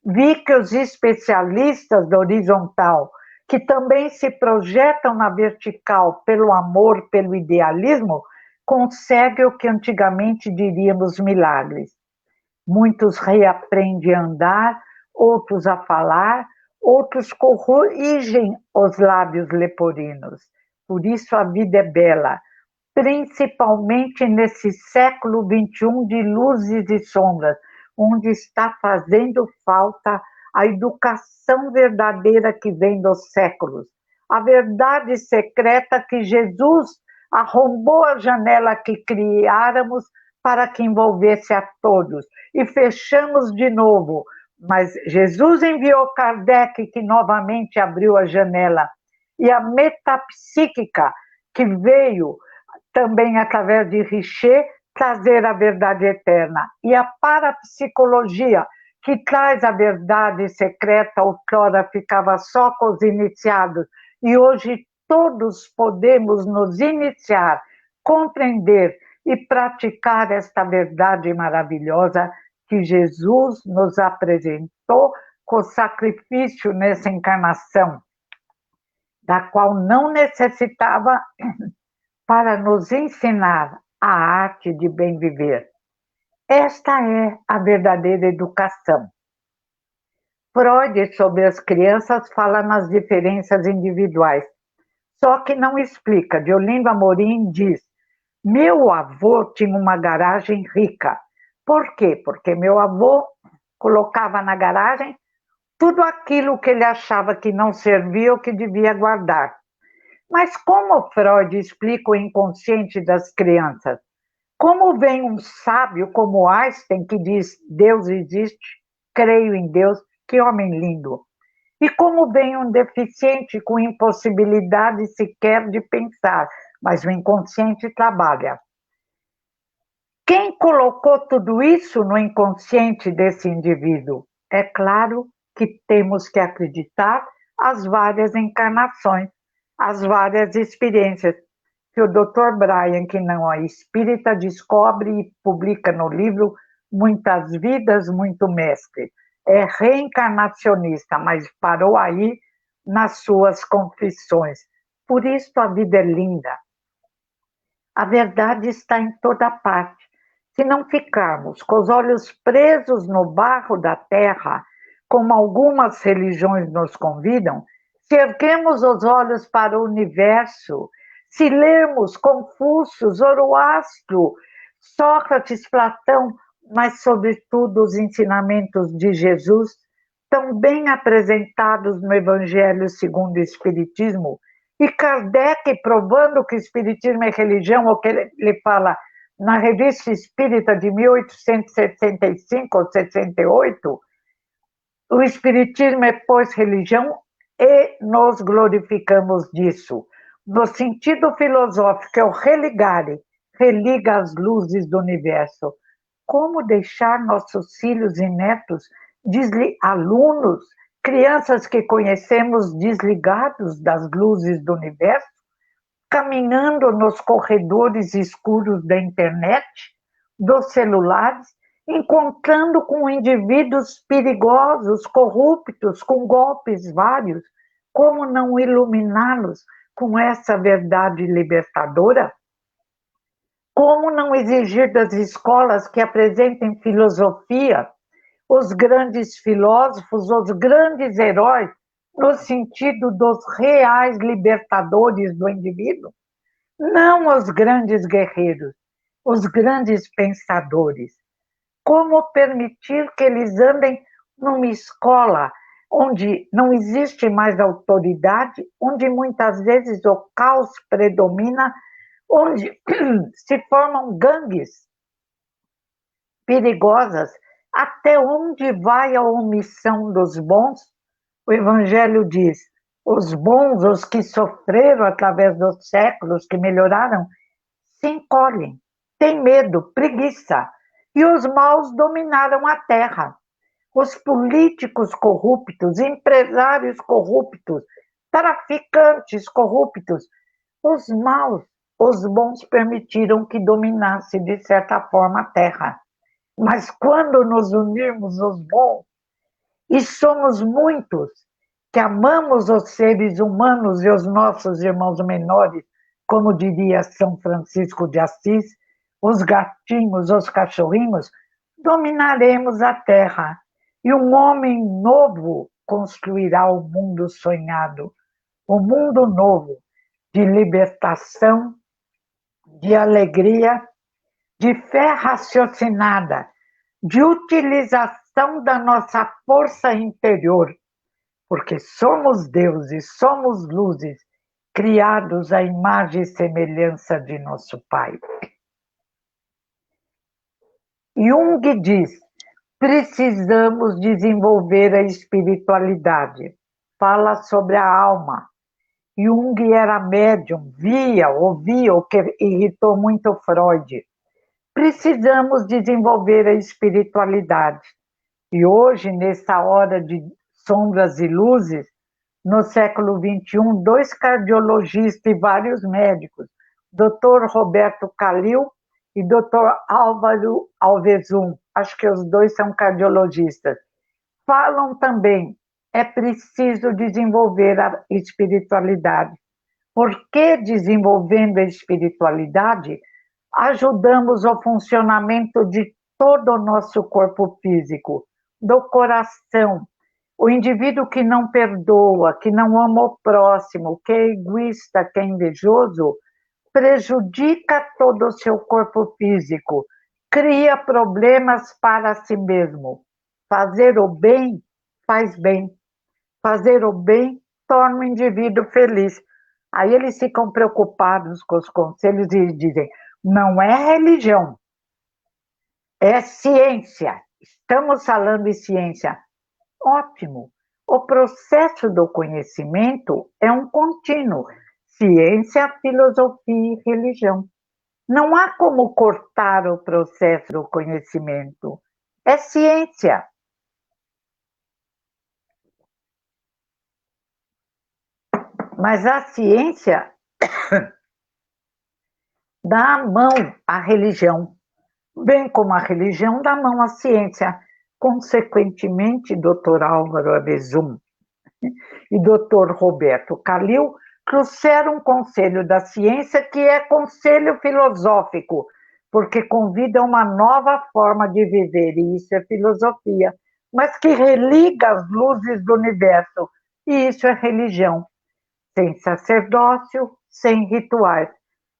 vi que os especialistas da horizontal, que também se projetam na vertical pelo amor, pelo idealismo, conseguem o que antigamente diríamos milagres. Muitos reaprendem a andar, outros a falar, outros corrigem os lábios leporinos. Por isso a vida é bela, principalmente nesse século XXI de luzes e sombras, onde está fazendo falta a educação verdadeira que vem dos séculos, a verdade secreta que Jesus arrombou a janela que criáramos para que envolvesse a todos, e fechamos de novo, mas Jesus enviou Kardec, que novamente abriu a janela, e a metapsíquica, que veio também através de Richer, trazer a verdade eterna. E a parapsicologia, que traz a verdade secreta, outrora ficava só com os iniciados, e hoje todos podemos nos iniciar, compreender e praticar esta verdade maravilhosa que Jesus nos apresentou com sacrifício nessa encarnação, da qual não necessitava para nos ensinar a arte de bem viver. Esta é a verdadeira educação. Freud, sobre as crianças, fala nas diferenças individuais, só que não explica. Deolindo Amorim diz: meu avô tinha uma garagem rica. Por quê? Porque meu avô colocava na garagem tudo aquilo que ele achava que não servia ou que devia guardar. Mas como Freud explica o inconsciente das crianças? Como vem um sábio como Einstein que diz Deus existe? creio em Deus, que homem lindo. E como vem um deficiente com impossibilidade sequer de pensar, mas o inconsciente trabalha. Quem colocou tudo isso no inconsciente desse indivíduo? É claro que temos que acreditar as várias encarnações, as várias experiências que o Dr. Brian, que não é espírita, descobre e publica no livro Muitas Vidas, Muito Mestre. É reencarnacionista, mas parou aí nas suas confissões. Por isso a vida é linda. A verdade está em toda parte. Se não ficarmos com os olhos presos no barro da terra, como algumas religiões nos convidam, se erguemos os olhos para o universo, se lermos Confúcio, Zoroastro, Sócrates, Platão, mas, sobretudo, os ensinamentos de Jesus, tão bem apresentados no Evangelho segundo o Espiritismo, e Kardec provando que o Espiritismo é religião, o que ele fala na Revista Espírita de 1865 ou 68, o Espiritismo é, pois, religião e nos glorificamos disso. No sentido filosófico, é o religare, religa as luzes do universo. Como deixar nossos filhos e netos, alunos, crianças que conhecemos desligados das luzes do universo, caminhando nos corredores escuros da internet, dos celulares, encontrando com indivíduos perigosos, corruptos, com golpes vários? Como não iluminá-los com essa verdade libertadora? Como não exigir das escolas que apresentem filosofia, os grandes filósofos, os grandes heróis, no sentido dos reais libertadores do indivíduo? Não os grandes guerreiros, os grandes pensadores. Como permitir que eles andem numa escola onde não existe mais autoridade, onde muitas vezes o caos predomina, onde se formam gangues perigosas? Até onde vai a omissão dos bons? O Evangelho diz: os bons, os que sofreram através dos séculos, que melhoraram, se encolhem, têm medo, preguiça, e os maus dominaram a terra. Os políticos corruptos, empresários corruptos, traficantes corruptos, os maus, os bons permitiram que dominasse de certa forma a terra. Mas quando nos unirmos os bons, e somos muitos que amamos os seres humanos e os nossos irmãos menores, como diria São Francisco de Assis, os gatinhos, os cachorrinhos, dominaremos a terra e um homem novo construirá o mundo sonhado, o mundo novo de libertação, de alegria, de fé raciocinada, de utilização da nossa força interior, porque somos deuses, somos luzes, criados à imagem e semelhança de nosso Pai. Jung diz: precisamos desenvolver a espiritualidade. Fala sobre a alma. Jung era médium, via, ouvia, o que irritou muito Freud. Precisamos desenvolver a espiritualidade. E hoje, nessa hora de sombras e luzes, no século XXI, 2 cardiologistas e vários médicos, Dr. Roberto Calil e Dr. Álvaro Alvezum, acho que os dois são cardiologistas, falam também: é preciso desenvolver a espiritualidade. Porque desenvolvendo a espiritualidade, ajudamos o funcionamento de todo o nosso corpo físico, do coração. O indivíduo que não perdoa, que não ama o próximo, que é egoísta, que é invejoso, prejudica todo o seu corpo físico, cria problemas para si mesmo. Fazer o bem faz bem. Fazer o bem torna o indivíduo feliz. Aí eles ficam preocupados com os conselhos e dizem: não é religião, é ciência. Estamos falando de ciência. Ótimo. O processo do conhecimento é um contínuo. Ciência, filosofia e religião. Não há como cortar o processo do conhecimento. É ciência. Mas a ciência dá a mão à religião, bem como a religião dá a mão à ciência. Consequentemente, Dr. Álvaro Abezum e Dr. Roberto Calil trouxeram um conselho da ciência que é conselho filosófico, porque convida a uma nova forma de viver, e isso é filosofia, mas que religa as luzes do universo, e isso é religião. Sem sacerdócio, sem rituais.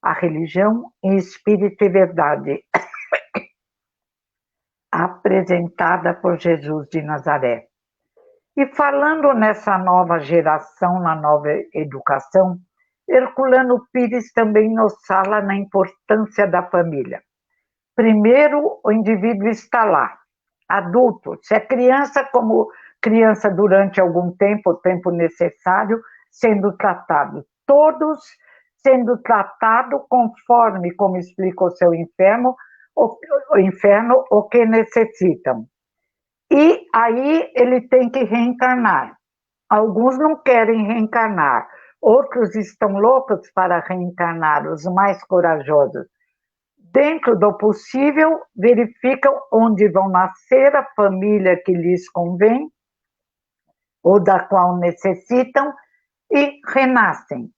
A religião em espírito e verdade, apresentada por Jesus de Nazaré. E falando nessa nova geração, na nova educação, Herculano Pires também nos fala na importância da família. Primeiro, o indivíduo está lá, adulto, se é criança, como criança durante algum tempo, o tempo necessário, sendo tratado. Todos sendo tratados conforme, como explica o seu inferno, o que necessitam. E aí ele tem que reencarnar. Alguns não querem reencarnar, outros estão loucos para reencarnar, os mais corajosos. Dentro do possível, verificam onde vão nascer a família que lhes convém, ou da qual necessitam, e renascem.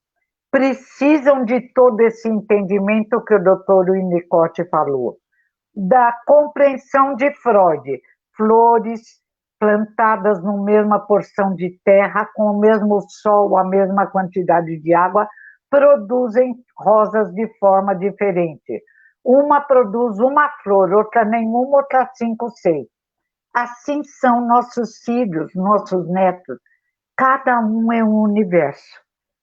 Precisam de todo esse entendimento que o Dr. Winnicott falou, da compreensão de Freud. Flores plantadas na mesma porção de terra, com o mesmo sol, a mesma quantidade de água, produzem rosas de forma diferente. Uma produz uma flor, outra nenhuma, outra 5, 6. Assim são nossos filhos, nossos netos. Cada um é um universo.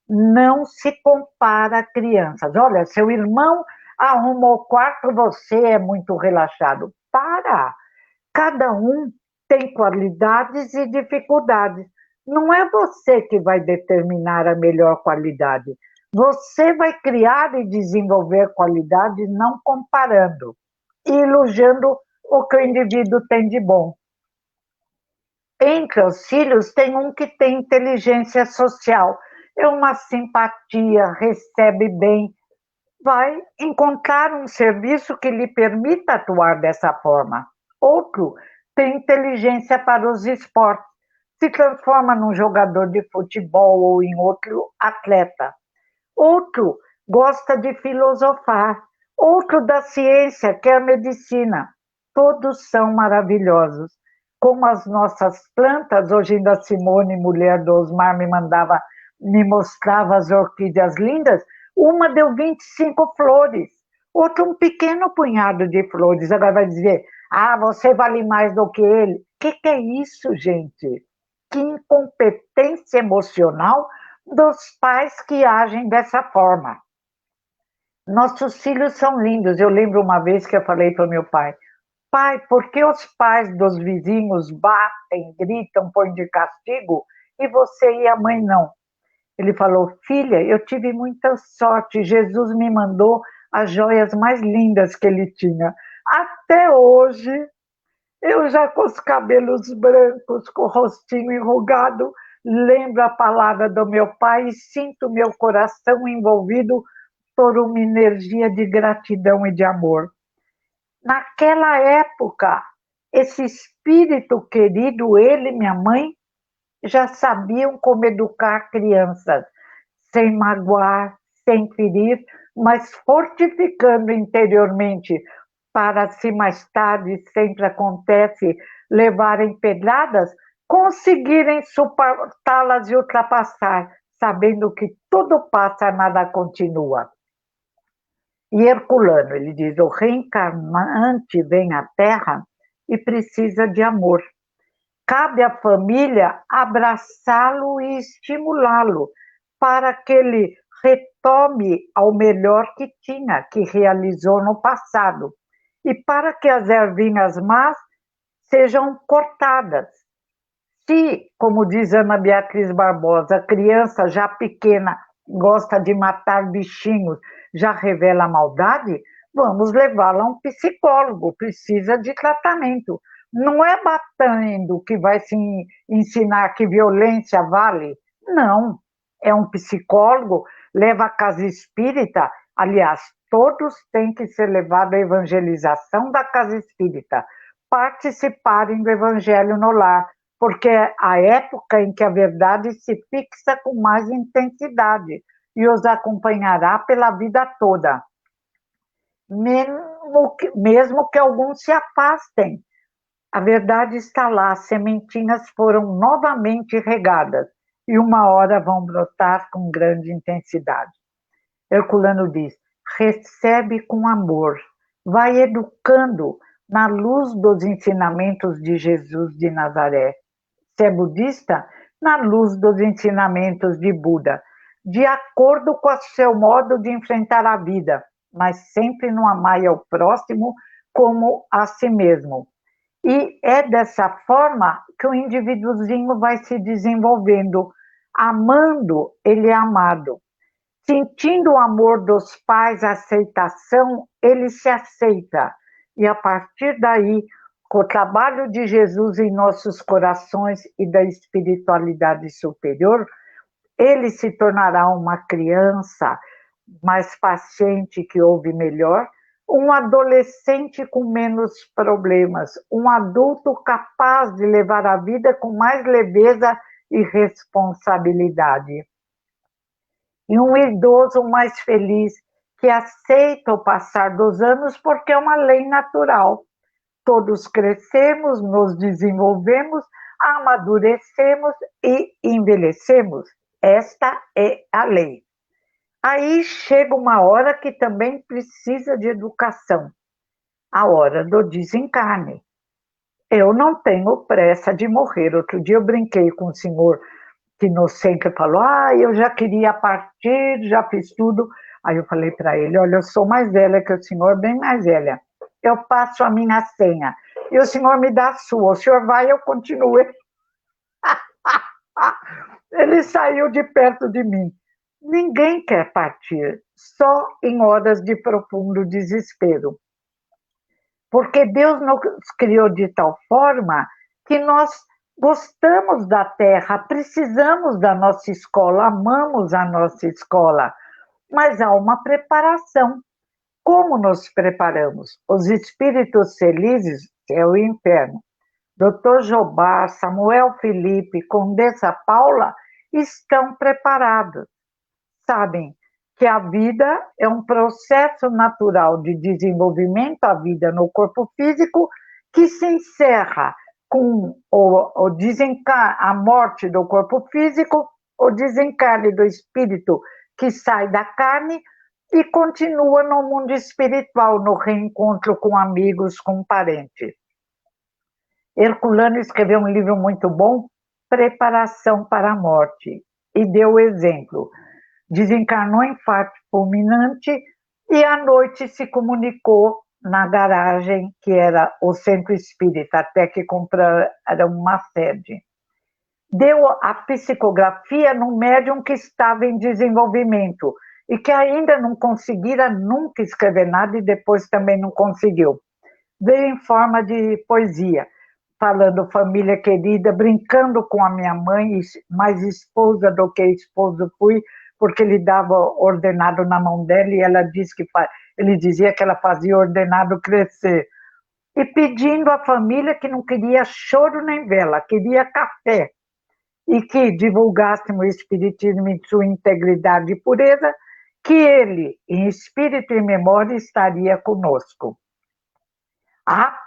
Não se compara a crianças. Olha, seu irmão arruma o quarto, você é muito relaxado. Para! Cada um tem qualidades e dificuldades. Não é você que vai determinar a melhor qualidade. Você vai criar e desenvolver qualidades não comparando, e elogiando o que o indivíduo tem de bom. Entre os filhos tem um que tem inteligência social, é uma simpatia, recebe bem, vai encontrar um serviço que lhe permita atuar dessa forma. Outro tem inteligência para os esportes, se transforma num jogador de futebol ou em outro atleta. Outro gosta de filosofar, outro da ciência, que é a medicina. Todos são maravilhosos. Como as nossas plantas, hoje ainda a Simone, mulher do Osmar, me mostrava as orquídeas lindas, uma deu 25 flores, outra um pequeno punhado de flores. Agora vai dizer, você vale mais do que ele. O que é isso, gente? Que incompetência emocional dos pais que agem dessa forma. Nossos filhos são lindos. Eu lembro uma vez que eu falei para o meu pai, pai, por que os pais dos vizinhos batem, gritam, põem de castigo, e você e a mãe não? Ele falou, filha, eu tive muita sorte, Jesus me mandou as joias mais lindas que ele tinha. Até hoje, eu já com os cabelos brancos, com o rostinho enrugado, lembro a palavra do meu pai e sinto meu coração envolvido por uma energia de gratidão e de amor. Naquela época, esse espírito querido, ele e minha mãe, já sabiam como educar crianças, sem magoar, sem ferir, mas fortificando interiormente, para se mais tarde, sempre acontece, levarem pedradas, conseguirem suportá-las e ultrapassar, sabendo que tudo passa, nada continua. E Herculano, ele diz, o reencarnante vem à Terra e precisa de amor. Cabe à família abraçá-lo e estimulá-lo para que ele retome ao melhor que tinha, que realizou no passado. E para que as ervinhas más sejam cortadas. Se, como diz Ana Beatriz Barbosa, a criança já pequena gosta de matar bichinhos, já revela maldade, vamos levá-la a um psicólogo, precisa de tratamento. Não é batendo que vai se ensinar que violência vale. Não, é um psicólogo, leva a casa espírita. Aliás, todos têm que ser levados à evangelização da casa espírita, participarem do evangelho no lar, porque é a época em que a verdade se fixa com mais intensidade e os acompanhará pela vida toda. Mesmo que alguns se afastem, a verdade está lá, as sementinhas foram novamente regadas e uma hora vão brotar com grande intensidade. Herculano diz: recebe com amor, vai educando na luz dos ensinamentos de Jesus de Nazaré. Se é budista, na luz dos ensinamentos de Buda, de acordo com o seu modo de enfrentar a vida, mas sempre no amar ao próximo como a si mesmo. E é dessa forma que o indivíduozinho vai se desenvolvendo. Amando, ele é amado. Sentindo o amor dos pais, a aceitação, ele se aceita. E a partir daí, com o trabalho de Jesus em nossos corações e da espiritualidade superior, ele se tornará uma criança mais paciente, que ouve melhor, um adolescente com menos problemas, um adulto capaz de levar a vida com mais leveza e responsabilidade. E um idoso mais feliz, que aceita o passar dos anos porque é uma lei natural. Todos crescemos, nos desenvolvemos, amadurecemos e envelhecemos. Esta é a lei. Aí chega uma hora que também precisa de educação, a hora do desencarne. Eu não tenho pressa de morrer. Outro dia eu brinquei com o senhor que inocente falou: eu já queria partir, já fiz tudo. Aí eu falei para ele: olha, eu sou mais velha que o senhor, bem mais velha. Eu passo a minha senha e o senhor me dá a sua. O senhor vai, eu continuo. Ele saiu de perto de mim. Ninguém quer partir, só em horas de profundo desespero. Porque Deus nos criou de tal forma que nós gostamos da terra, precisamos da nossa escola, amamos a nossa escola, mas há uma preparação. Como nos preparamos? Os espíritos felizes, céu e inferno, Dr. Jobá, Samuel Felipe, Condessa Paula, estão preparados. Sabem que a vida é um processo natural de desenvolvimento, a vida no corpo físico, que se encerra com a morte do corpo físico, o desencarne do espírito que sai da carne e continua no mundo espiritual, no reencontro com amigos, com parentes. Herculano escreveu um livro muito bom, Preparação para a Morte, e deu o exemplo. Desencarnou em infarto fulminante e à noite se comunicou na garagem, que era o centro espírita, até que compraram uma sede. Deu a psicografia no médium que estava em desenvolvimento e que ainda não conseguira nunca escrever nada e depois também não conseguiu. Veio em forma de poesia, falando família querida, brincando com a minha mãe, mais esposa do que esposo fui, porque ele dava ordenado na mão dela e ela disse que ele dizia que ela fazia ordenado crescer. E pedindo à família que não queria choro nem vela, queria café. E que divulgássemos o Espiritismo em sua integridade e pureza, que ele, em espírito e memória, estaria conosco.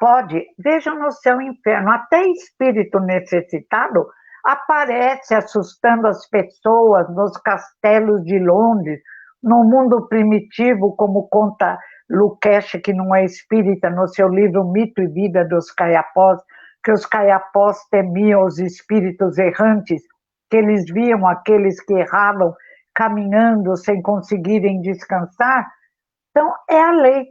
Pode, vejam no céu e inferno, até espírito necessitado aparece assustando as pessoas nos castelos de Londres, no mundo primitivo, como conta Lukács, que não é espírita, no seu livro Mito e Vida dos Caiapós, que os caiapós temiam os espíritos errantes, que eles viam aqueles que erravam caminhando sem conseguirem descansar. Então, é a lei.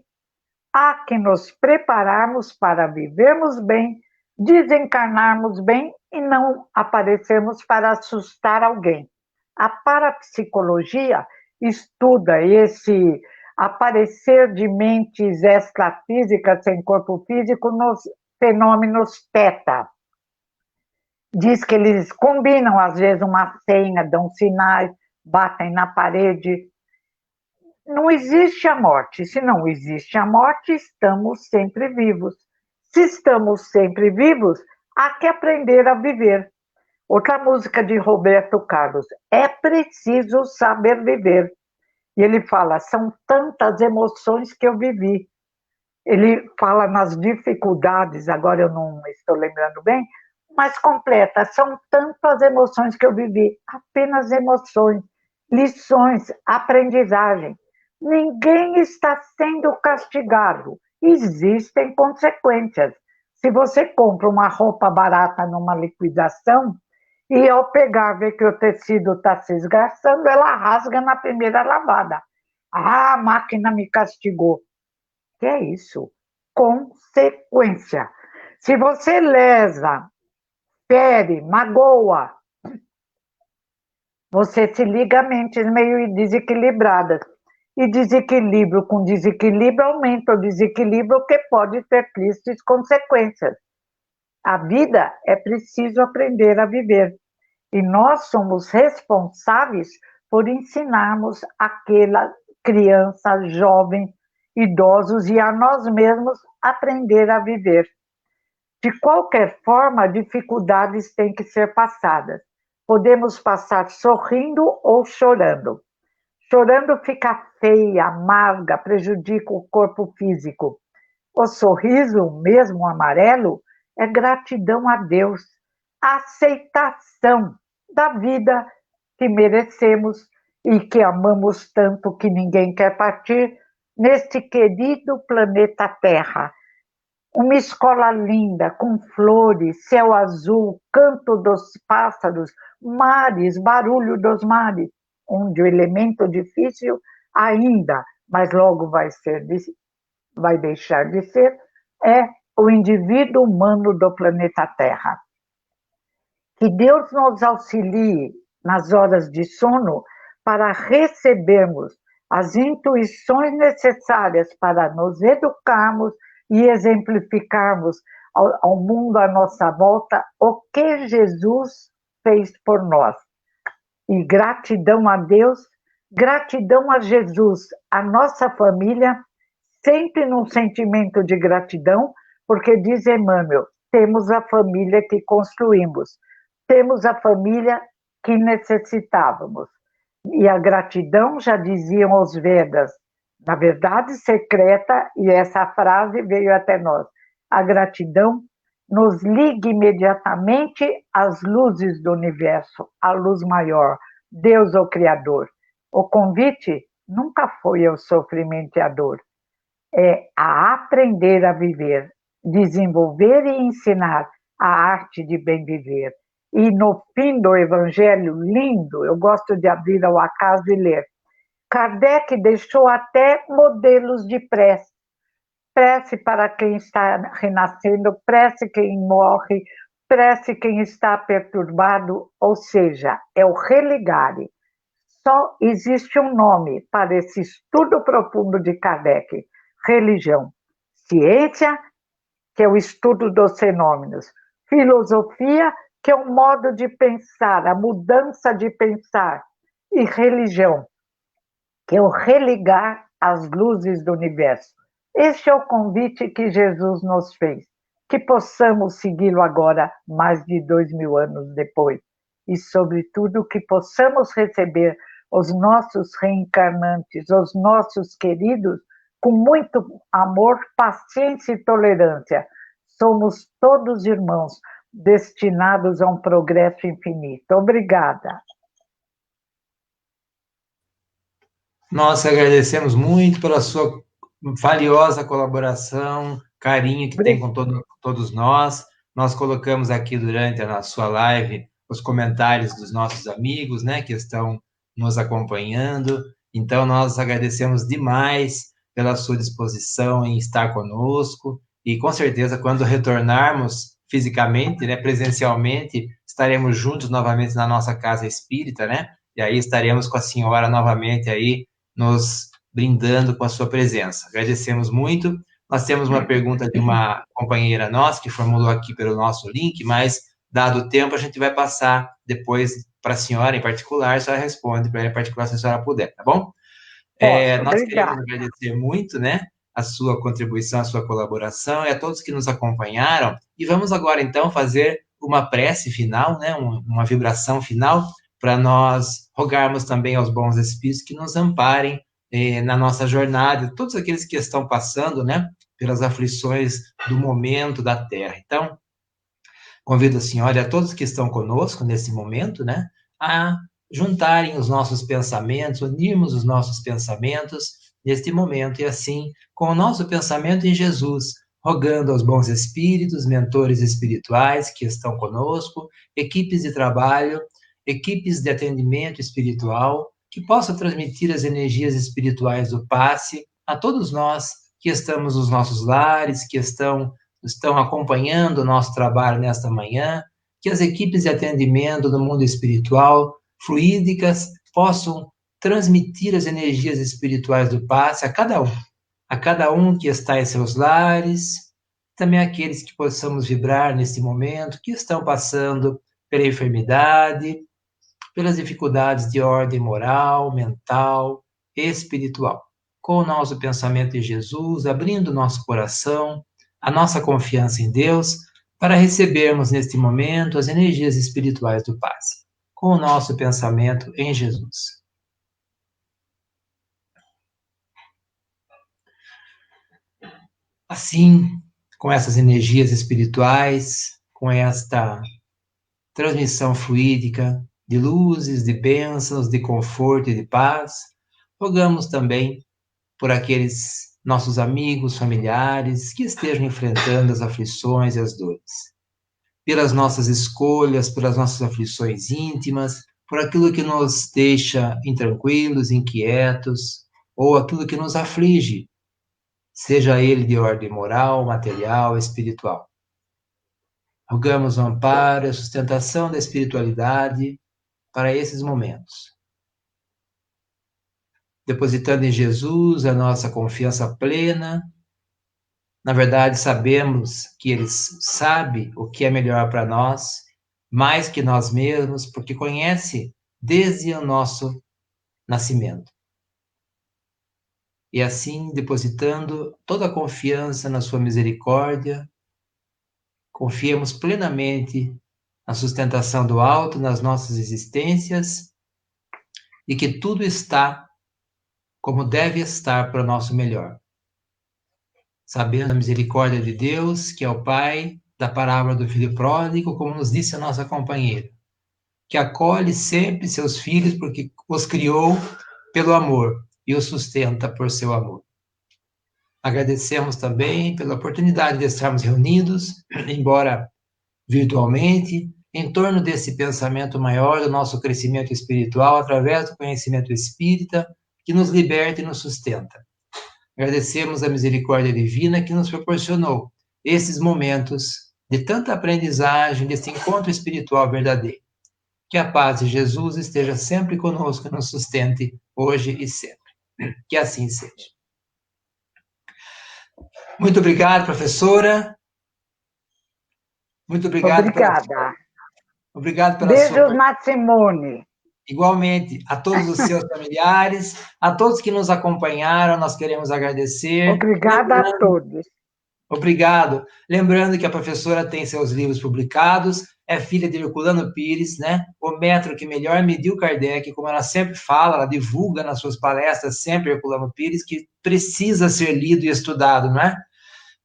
Há que nos prepararmos para vivermos bem, desencarnarmos bem e não aparecermos para assustar alguém. A parapsicologia estuda esse aparecer de mentes extrafísicas sem corpo físico nos fenômenos teta. Diz que eles combinam, às vezes, uma senha, dão sinais, batem na parede. Não existe a morte. Se não existe a morte, estamos sempre vivos. Se estamos sempre vivos, há que aprender a viver. Outra música de Roberto Carlos, é preciso saber viver. E ele fala, são tantas emoções que eu vivi. Ele fala nas dificuldades, agora eu não estou lembrando bem, mas completa, são tantas emoções que eu vivi, apenas emoções, lições, aprendizagem. Ninguém está sendo castigado, existem consequências. Se você compra uma roupa barata numa liquidação, e ao pegar, ver que o tecido está se esgarçando, ela rasga na primeira lavada. Ah, a máquina me castigou. Que é isso? Consequência. Se você lesa, fere, magoa, você se liga a mentes meio desequilibradas. E desequilíbrio com desequilíbrio aumenta o desequilíbrio, que pode ter tristes consequências. A vida é preciso aprender a viver. E nós somos responsáveis por ensinarmos aquela criança, jovem, idosos e a nós mesmos aprender a viver. De qualquer forma, dificuldades têm que ser passadas. Podemos passar sorrindo ou chorando. Chorando fica feia, amarga, prejudica o corpo físico. O sorriso, mesmo amarelo, é gratidão a Deus, aceitação da vida que merecemos e que amamos tanto que ninguém quer partir neste querido planeta Terra. Uma escola linda, com flores, céu azul, canto dos pássaros, mares, barulho dos mares, onde o elemento difícil ainda, mas logo vai deixar de ser, é o indivíduo humano do planeta Terra. Que Deus nos auxilie nas horas de sono para recebermos as intuições necessárias para nos educarmos e exemplificarmos ao mundo à nossa volta o que Jesus fez por nós. E gratidão a Deus, gratidão a Jesus, a nossa família, sempre num sentimento de gratidão, porque diz Emmanuel, temos a família que construímos, temos a família que necessitávamos. E a gratidão, já diziam os Vedas, na verdade secreta, e essa frase veio até nós, a gratidão nos liga imediatamente às luzes do universo, à luz maior, Deus o Criador. O convite nunca foi ao sofrimento e à dor, é a aprender a viver, desenvolver e ensinar a arte de bem viver. E no fim do Evangelho, lindo, eu gosto de abrir ao acaso e ler. Kardec deixou até modelos de prece. Prece para quem está renascendo, prece quem morre, prece quem está perturbado, ou seja, é o religare. Só existe um nome para esse estudo profundo de Kardec: religião. Ciência, que é o estudo dos fenômenos. Filosofia, que é o modo de pensar, a mudança de pensar. E religião, que é o religar as luzes do universo. Este é o convite que Jesus nos fez, que possamos segui-lo agora, mais de 2000 anos depois, e, sobretudo, que possamos receber os nossos reencarnantes, os nossos queridos, com muito amor, paciência e tolerância. Somos todos irmãos, destinados a um progresso infinito. Obrigada. Nós agradecemos muito pela sua valiosa colaboração, carinho que tem com todos nós. Nós colocamos aqui durante a sua live os comentários dos nossos amigos, né, que estão nos acompanhando. Então, nós agradecemos demais pela sua disposição em estar conosco e, com certeza, quando retornarmos fisicamente, né, presencialmente, estaremos juntos novamente na nossa casa espírita, né? E aí estaremos com a senhora novamente aí nos brindando com a sua presença. Agradecemos muito. Nós temos uma pergunta de uma companheira nossa que formulou aqui pelo nosso link, mas dado o tempo a gente vai passar depois para a senhora em particular, a senhora responde para ela em particular se a senhora puder, tá bom? Nós queremos agradecer muito, né, a sua contribuição, a sua colaboração e a todos que nos acompanharam. E vamos agora, então, fazer uma prece final, né, uma vibração final, para nós rogarmos também aos bons espíritos que nos amparem na nossa jornada, todos aqueles que estão passando, né, pelas aflições do momento da Terra. Então, convido a senhora e a todos que estão conosco nesse momento, né, a juntarem os nossos pensamentos, unirmos os nossos pensamentos neste momento, e assim, com o nosso pensamento em Jesus, rogando aos bons espíritos, mentores espirituais que estão conosco, equipes de trabalho, equipes de atendimento espiritual, que possam transmitir as energias espirituais do passe a todos nós que estamos nos nossos lares, que estão acompanhando o nosso trabalho nesta manhã, que as equipes de atendimento do mundo espiritual, fluídicas, possam transmitir as energias espirituais do passe a cada um que está em seus lares, também aqueles que possamos vibrar neste momento, que estão passando pela enfermidade, pelas dificuldades de ordem moral, mental, espiritual. Com o nosso pensamento em Jesus, abrindo nosso coração, a nossa confiança em Deus, para recebermos neste momento as energias espirituais do passe. Com o nosso pensamento em Jesus. Assim, com essas energias espirituais, com esta transmissão fluídica de luzes, de bênçãos, de conforto e de paz, rogamos também por aqueles nossos amigos, familiares que estejam enfrentando as aflições e as dores. Pelas nossas escolhas, pelas nossas aflições íntimas, por aquilo que nos deixa intranquilos, inquietos, ou aquilo que nos aflige, seja ele de ordem moral, material, espiritual. Rogamos o amparo e a sustentação da espiritualidade para esses momentos. Depositando em Jesus a nossa confiança plena. Na verdade, sabemos que Ele sabe o que é melhor para nós, mais que nós mesmos, porque conhece desde o nosso nascimento. E assim, depositando toda a confiança na sua misericórdia, confiemos plenamente na sustentação do alto nas nossas existências e que tudo está como deve estar para o nosso melhor. Sabendo a misericórdia de Deus, que é o Pai da parábola do filho pródigo, como nos disse a nossa companheira, que acolhe sempre seus filhos porque os criou pelo amor e os sustenta por seu amor. Agradecemos também pela oportunidade de estarmos reunidos, embora virtualmente, em torno desse pensamento maior do nosso crescimento espiritual através do conhecimento espírita que nos liberta e nos sustenta. Agradecemos a misericórdia divina que nos proporcionou esses momentos de tanta aprendizagem, desse encontro espiritual verdadeiro. Que a paz de Jesus esteja sempre conosco e nos sustente hoje e sempre. Que assim seja. Muito obrigado, professora. Muito obrigado. Obrigada. Obrigado pela Beijos na Simone. Igualmente, a todos os seus familiares, a todos que nos acompanharam, nós queremos agradecer. Obrigada a todos. Obrigado. Lembrando que a professora tem seus livros publicados, é filha de Herculano Pires, né? O metro que melhor mediu Kardec, como ela sempre fala, ela divulga nas suas palestras sempre Herculano Pires, que precisa ser lido e estudado, não é?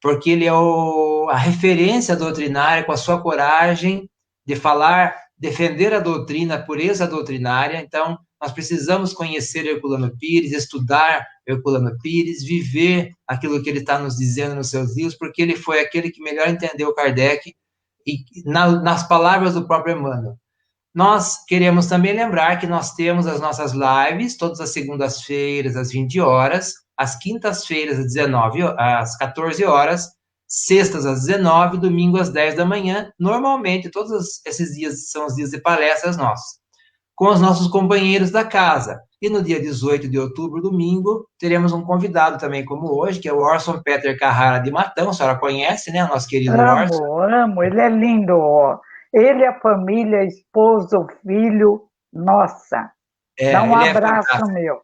Porque ele é a referência doutrinária, com a sua coragem de falar, defender a doutrina, a pureza doutrinária. Então, nós precisamos conhecer Herculano Pires, estudar Herculano Pires, viver aquilo que ele está nos dizendo nos seus livros, porque ele foi aquele que melhor entendeu Kardec, e nas palavras do próprio Emmanuel. Nós queremos também lembrar que nós temos as nossas lives, todas as segundas-feiras, às 20 horas, às quintas-feiras, às 14 horas, sextas às 19, domingo às 10 da manhã. Normalmente, todos esses dias são os dias de palestras nossos, com os nossos companheiros da casa. E no dia 18 de outubro, domingo, teremos um convidado também, como hoje, que é o Orson Peter Carrara de Matão. A senhora conhece, né? O nosso querido Orson. Amo, ele é lindo. Ó. Ele, a família, a esposa, o filho, nossa. Dá um Ele é abraço fantástico. meu.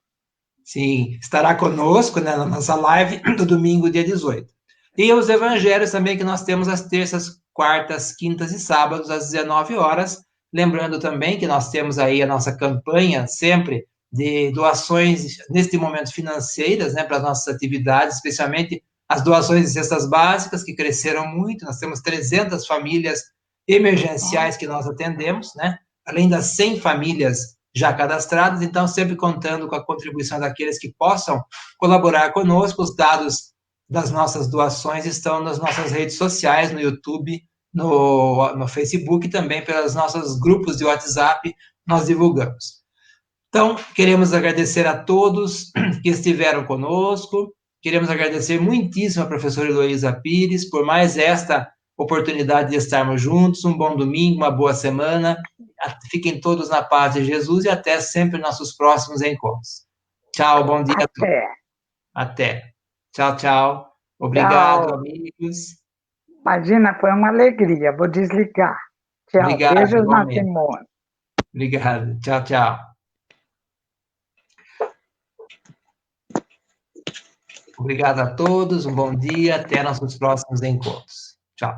Sim, estará conosco, né, na nossa live do domingo, dia 18. E os evangelhos também que nós temos às terças, quartas, quintas e sábados, às 19 horas. Lembrando também que nós temos aí a nossa campanha sempre de doações, neste momento financeiras, né, para as nossas atividades, especialmente as doações de cestas básicas, que cresceram muito. Nós temos 300 famílias emergenciais que nós atendemos, né, além das 100 famílias já cadastrados, então sempre contando com a contribuição daqueles que possam colaborar conosco. Os dados das nossas doações estão nas nossas redes sociais, no YouTube, no Facebook e também pelos nossos grupos de WhatsApp, nós divulgamos. Então, queremos agradecer a todos que estiveram conosco, queremos agradecer muitíssimo a professora Heloísa Pires por mais esta oportunidade de estarmos juntos. Um bom domingo, uma boa semana. Fiquem todos na paz de Jesus e até sempre nossos próximos encontros. Tchau, bom dia a todos. Até. Tchau, tchau. Obrigado, Tchau. amigos. Imagina, foi uma alegria. Vou desligar. Tchau. Obrigado, Beijos na igualmente. Simone. Obrigado. Tchau, tchau. Obrigado a todos, um bom dia, até nossos próximos encontros. Tchau.